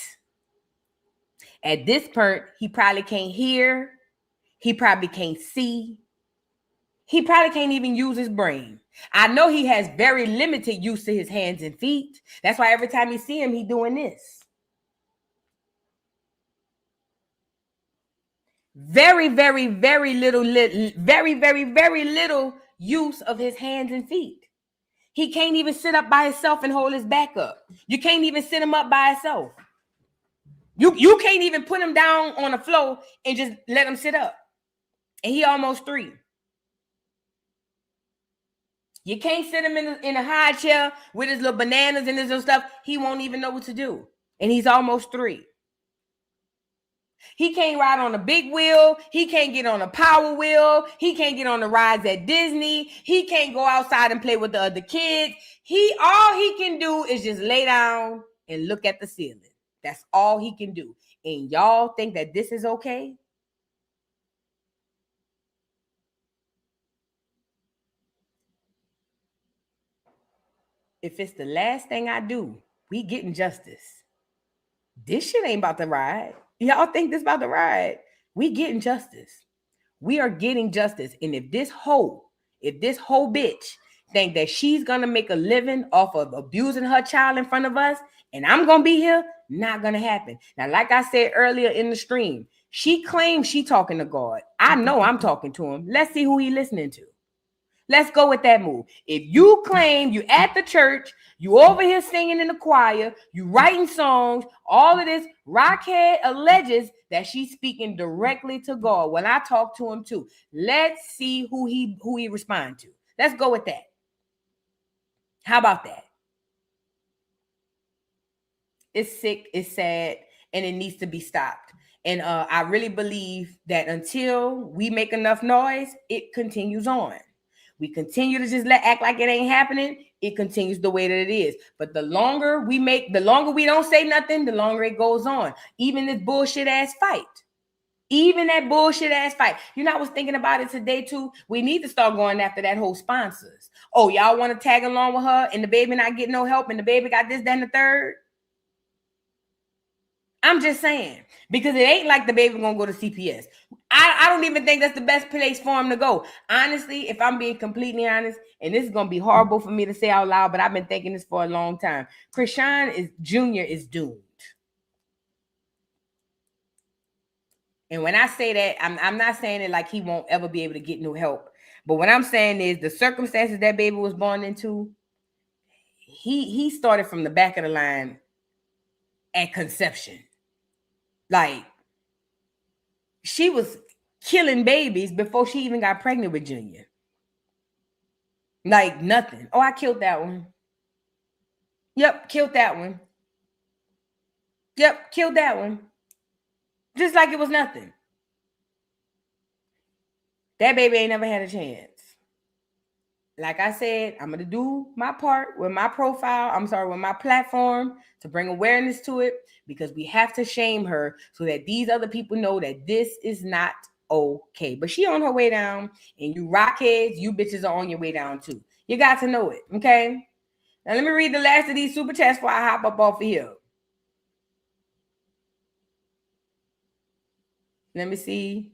At this point, he probably can't hear. He probably can't see. He probably can't even use his brain. I know he has very limited use to his hands and feet. That's why every time you see him, he's doing this. Very, very, very little use of his hands and feet. He can't even sit up by himself and hold his back up. You can't even sit him up by himself. You can't even put him down on the floor and just let him sit up. And he almost 3. You can't sit him in a high chair with his little bananas and his little stuff. He won't even know what to do. And he's almost 3. He can't ride on a big wheel. He can't get on a power wheel. He can't get on the rides at Disney. He can't go outside and play with the other kids. All he can do is just lay down and look at the ceiling. That's all he can do. And y'all think that this is okay? If it's the last thing I do, we getting justice. This shit ain't about to ride. Y'all think this about to ride? We getting justice. We are getting justice. And if this hoe bitch think that she's gonna make a living off of abusing her child in front of us, and I'm gonna be here, not gonna happen. Now, like I said earlier in the stream, she claims she talking to God. I know I'm talking to him. Let's see who he listening to. Let's go with that move. If you claim you at the church, you over here singing in the choir, you writing songs, all of this, Rockhead alleges that she's speaking directly to God. When I talk to him too, let's see who he respond to. Let's go with that. How about that? It's sick, it's sad, and it needs to be stopped. And I really believe that until we make enough noise, it continues on. We continue to just act like it ain't happening. It continues the way that it is. But the longer we don't say nothing, the longer it goes on. Even this bullshit ass fight. Even that bullshit ass fight. You know, I was thinking about it today too. We need to start going after that whole sponsors. Oh, y'all want to tag along with her and the baby not getting no help and the baby got this, that, and the third? I'm just saying, because it ain't like the baby gonna go to CPS. I don't even think that's the best place for him to go. Honestly, if I'm being completely honest, and this is gonna be horrible for me to say out loud, but I've been thinking this for a long time. Chrisean Jr. is doomed. And when I say that, I'm not saying it like he won't ever be able to get no help. But what I'm saying is the circumstances that baby was born into, he started from the back of the line at conception. Like, she was killing babies before she even got pregnant with Junior. Like, nothing. Oh, I killed that one. Yep, killed that one. Yep, killed that one. Just like it was nothing. That baby ain't never had a chance. Like I said, I'm going to do my part with my profile. With my platform to bring awareness to it, because we have to shame her so that these other people know that this is not okay. But she on her way down, and you rockheads, you bitches are on your way down too. You got to know it, okay? Now let me read the last of these super chats before I hop up off of here. Let me see.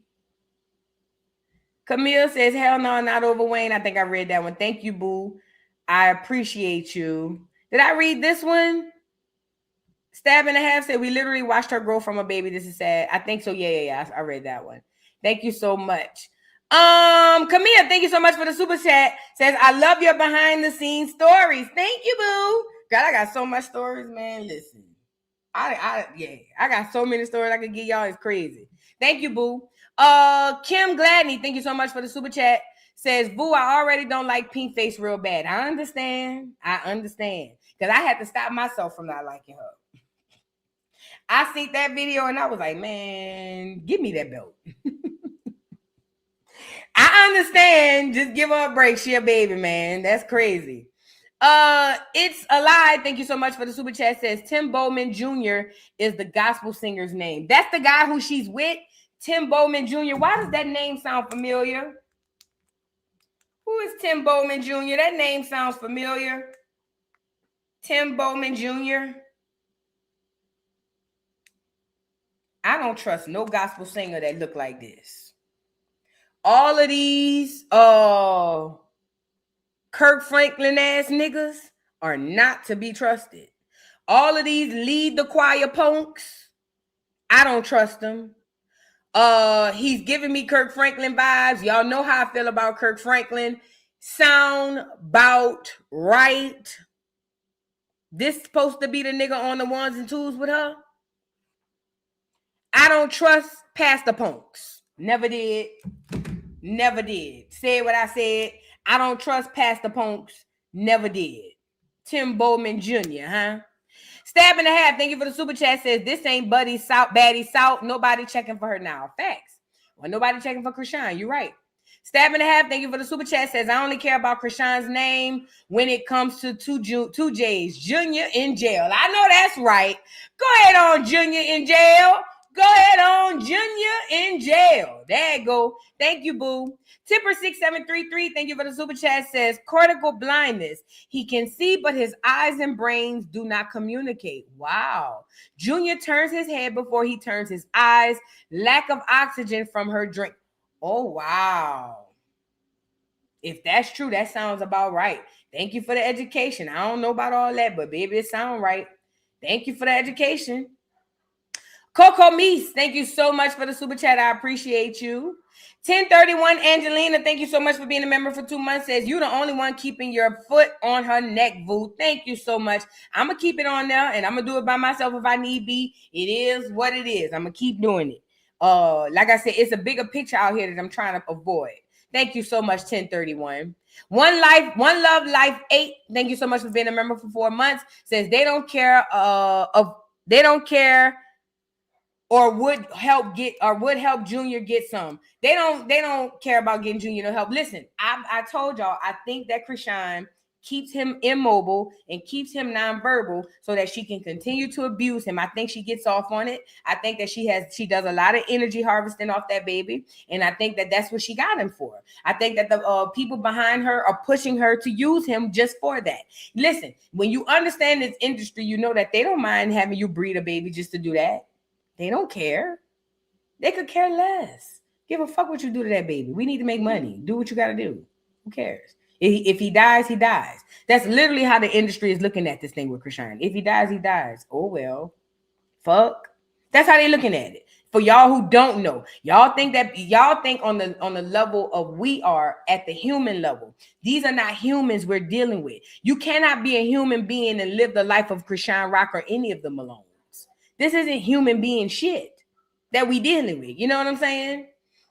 Camille says, hell no, not over Wayne. I think I read that one. Thank you, boo. I appreciate you. Did I read this one? Stab and a half said, we literally watched her grow from a baby. This is sad. I think so. Yeah. I read that one. Thank you so much. Camille, thank you so much for the super chat. Says, I love your behind the scenes stories. Thank you, boo. God, I got so much stories, man. Listen. I got so many stories I could give y'all. It's crazy. Thank you, boo. Kim Gladney, thank you so much for the super chat. Says, boo, I already don't like Pinkface real bad. I understand. Because I had to stop myself from not liking her. I seen that video and I was like, man, give me that belt. I understand. Just give her a break. She a baby, man. That's crazy. It's Alive. Thank you so much for the super chat. Says Tim Bowman Jr. is the gospel singer's name. That's the guy who she's with, Tim Bowman Jr. Why does that name sound familiar? Who is Tim Bowman Jr.? That name sounds familiar. Tim Bowman Jr. I don't trust no gospel singer that look like this. All of these Kirk Franklin ass niggas are not to be trusted. All of these lead the choir punks, I don't trust them. He's giving me Kirk Franklin vibes. Y'all know how I feel about Kirk Franklin. Sound bout right. This supposed to be the nigga on the ones and twos with her. I don't trust Pastor Punks. Never did. Said what I said. I don't trust Pastor Punks. Never did. Tim Bowman Jr., huh? Stab and a half. Thank you for the super chat. Says this ain't Baddies South. Nobody checking for her now. Facts. Well, nobody checking for Chrisean. You're right. Stab and a half. Thank you for the super chat. Says I only care about Chrisean's name when it comes to two J's. Junior in jail. I know that's right. Go ahead on Junior in jail. Go ahead on Junior in jail. There you go. Thank you, boo. Tipper6733, thank you for the super chat. Says cortical blindness. He can see, but his eyes and brains do not communicate. Wow. Junior turns his head before he turns his eyes. Lack of oxygen from her drink. Oh, wow. If that's true, that sounds about right. Thank you for the education. I don't know about all that, but baby, it sounds right. Thank you for the education. Coco Meese, thank you so much for the super chat. I appreciate you. 1031 Angelina, thank you so much for being a member for 2 months. Says you're the only one keeping your foot on her neck, boo. Thank you so much. I'm going to keep it on there, and I'm going to do it by myself if I need be. It is what it is. I'm going to keep doing it. Like I said, it's a bigger picture out here that I'm trying to avoid. Thank you so much, 1031. One Love Life 8, thank you so much for being a member for 4 months. Says they don't care or would help Junior get some. They don't care about getting Junior no help. Listen, I told y'all, I think that Chrisean keeps him immobile and keeps him nonverbal so that she can continue to abuse him. I think she gets off on it. I think that she does a lot of energy harvesting off that baby. And I think that that's what she got him for. I think that the people behind her are pushing her to use him just for that. Listen, when you understand this industry, you know that they don't mind having you breed a baby just to do that. They don't care. They could care less. Give a fuck what you do to that baby. We need to make money. Do what you got to do. Who cares? If he dies, he dies. That's literally how the industry is looking at this thing with Chrisean. If he dies, he dies. Oh, well. Fuck. That's how they're looking at it. For y'all who don't know, y'all think on the level of we are at the human level. These are not humans we're dealing with. You cannot be a human being and live the life of Chrisean Rock or any of the Malone. This isn't human being shit that we dealing with. You know what I'm saying?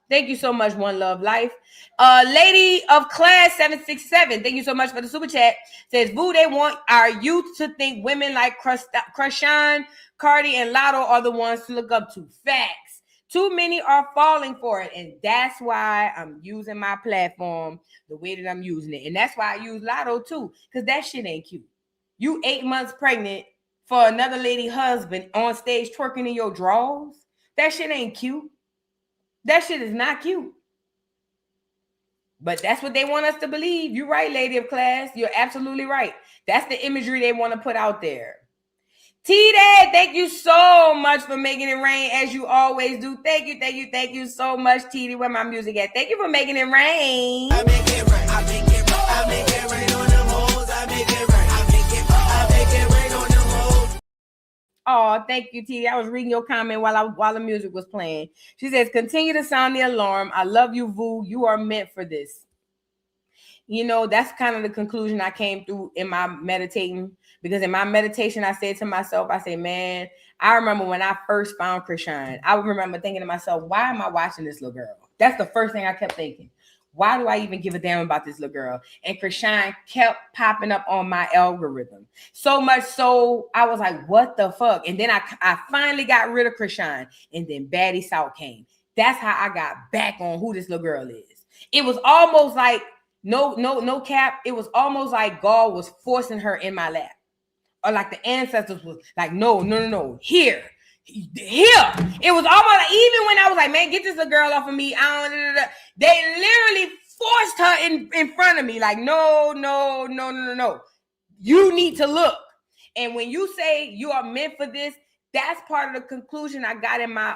Thank you so much, One Love Life. Lady of Class 767, thank you so much for the super chat. Says, boo, they want our youth to think women like Chrisean, Cardi, and Lotto are the ones to look up to. Facts. Too many are falling for it, and that's why I'm using my platform the way that I'm using it. And that's why I use Lotto, too, because that shit ain't cute. You 8 months pregnant for another lady husband on stage twerking in your drawers. That shit ain't cute. That shit is not cute. But that's what they want us to believe. You're right, Lady of Class. You're absolutely right. That's the imagery they want to put out there. T-Dad, thank you so much for making it rain as you always do. Thank you so much, T-D. Where my music at? Thank you for making it rain. I make it rain. I make it rain. I make it rain on them hoes. I make it rain. I make it rain on them hoes. Oh, thank you, T-D. I was reading your comment while the music was playing. She says, continue to sound the alarm. I love you, Vu. You are meant for this. You know, that's kind of the conclusion I came through in my meditating, because in my meditation, I said to myself, I said, man, I remember when I first found Chrisean, I remember thinking to myself, why am I watching this little girl? That's the first thing I kept thinking. Why do I even give a damn about this little girl? And Chrisean kept popping up on my algorithm. So much so I was like, what the fuck? And then I finally got rid of Chrisean, and then Baddies South came. That's how I got back on who this little girl is. It was almost like, no cap. It was almost like God was forcing her in my lap, or like the ancestors was like, no, here. It was almost like, even when I was like, man, get this little girl off of me. They literally forced her in front of me, like, no. You need to look. And when you say you are meant for this, that's part of the conclusion I got in my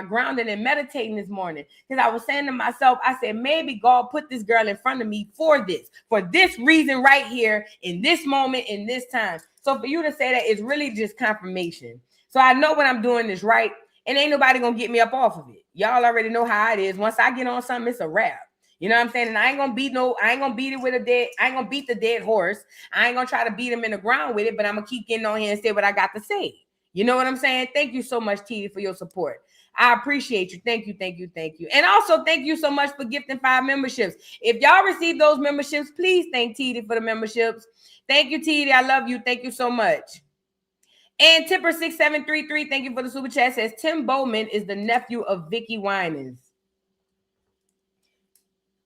grounding and meditating this morning, because I was saying to myself, I said, maybe God put this girl in front of me for this reason right here in this moment, in this time. So for you to say that is really just confirmation. So I know when I'm doing this right, and ain't nobody gonna get me up off of it. Y'all already know how it is. Once I get on something, it's a wrap. You know what I'm saying? And I ain't gonna beat the dead horse. I ain't gonna try to beat him in the ground with it, but I'm gonna keep getting on here and say what I got to say. You know what I'm saying? Thank you so much, T, for your support. I appreciate you. Thank you. And also, thank you so much for gifting 5 memberships. If y'all receive those memberships, please thank T for the memberships. Thank you, T. I love you. Thank you so much. And Tipper6733, thank you for the super chat, says Tim Bowman is the nephew of Vicky Winans.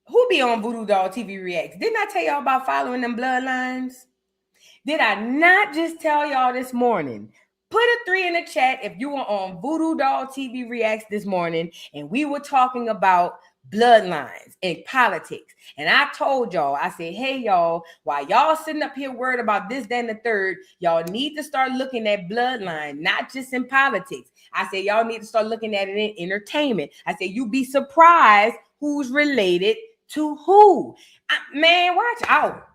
Who be on Voodoo Doll TV Reacts? Didn't I tell y'all about following them bloodlines? Did I not just tell y'all this morning? Put a 3 in the chat if you were on Voodoo Doll TV Reacts this morning and we were talking about bloodlines and politics. And I told y'all, I said, hey, y'all, while y'all sitting up here worried about this, that, and the third, y'all need to start looking at bloodline, not just in politics. I said, y'all need to start looking at it in entertainment. I said, you'd be surprised who's related to who. Man, watch out.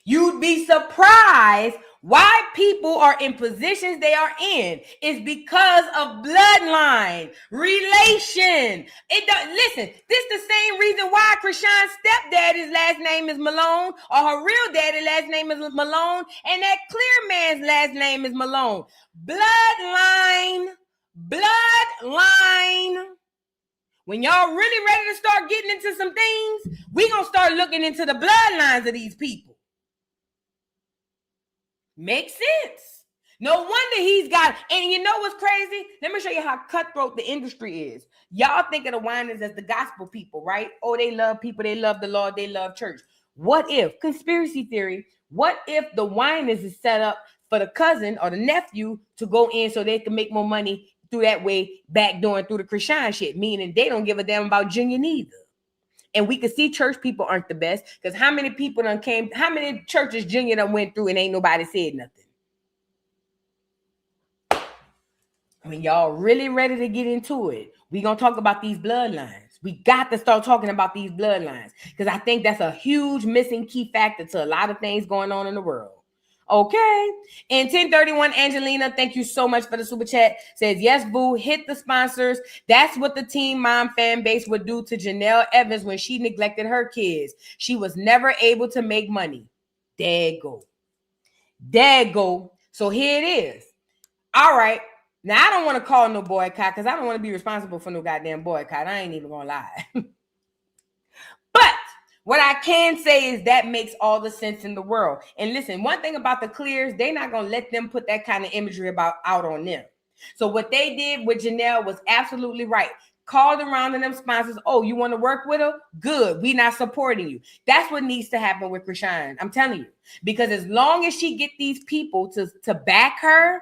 You'd be surprised why people are in positions they are in. It's because of bloodline, relation. Listen, this is the same reason why Chrisean's stepdaddy's last name is Malone, or her real daddy's last name is Malone, and that clear man's last name is Malone. Bloodline. When y'all really ready to start getting into some things, we gonna start looking into the bloodlines of these people. Makes sense. No wonder he's got, and you know what's crazy? Let me show you how cutthroat the industry is. Y'all think of the Winans as the gospel people, right? Oh, they love people, they love the Lord, they love church. What if, conspiracy theory, what if the Winans is set up for the cousin or the nephew to go in so they can make more money through that way, backdooring through the Chrisean shit, meaning they don't give a damn about Junior neither. And we can see church people aren't the best, because how many people how many churches Junior done went through and ain't nobody said nothing? When y'all really ready to get into it, we gonna talk about these bloodlines. We got to start talking about these bloodlines, because I think that's a huge missing key factor to a lot of things going on in the world. Okay. And 1031 Angelina, thank you so much for the super chat. Says, yes, boo, hit the sponsors. That's what the Teen Mom fan base would do to Janelle Evans when she neglected her kids. She was never able to make money. There go. So here it is. All right. Now, I don't want to call no boycott, because I don't want to be responsible for no goddamn boycott. I ain't even going to lie. But what I can say is that makes all the sense in the world. And listen, one thing about the Clears, they're not going to let them put that kind of imagery out on them. So what they did with Janelle was absolutely right. Called around to them sponsors. Oh, you want to work with her? Good. We not supporting you. That's what needs to happen with Chrisean. I'm telling you. Because as long as she get these people to back her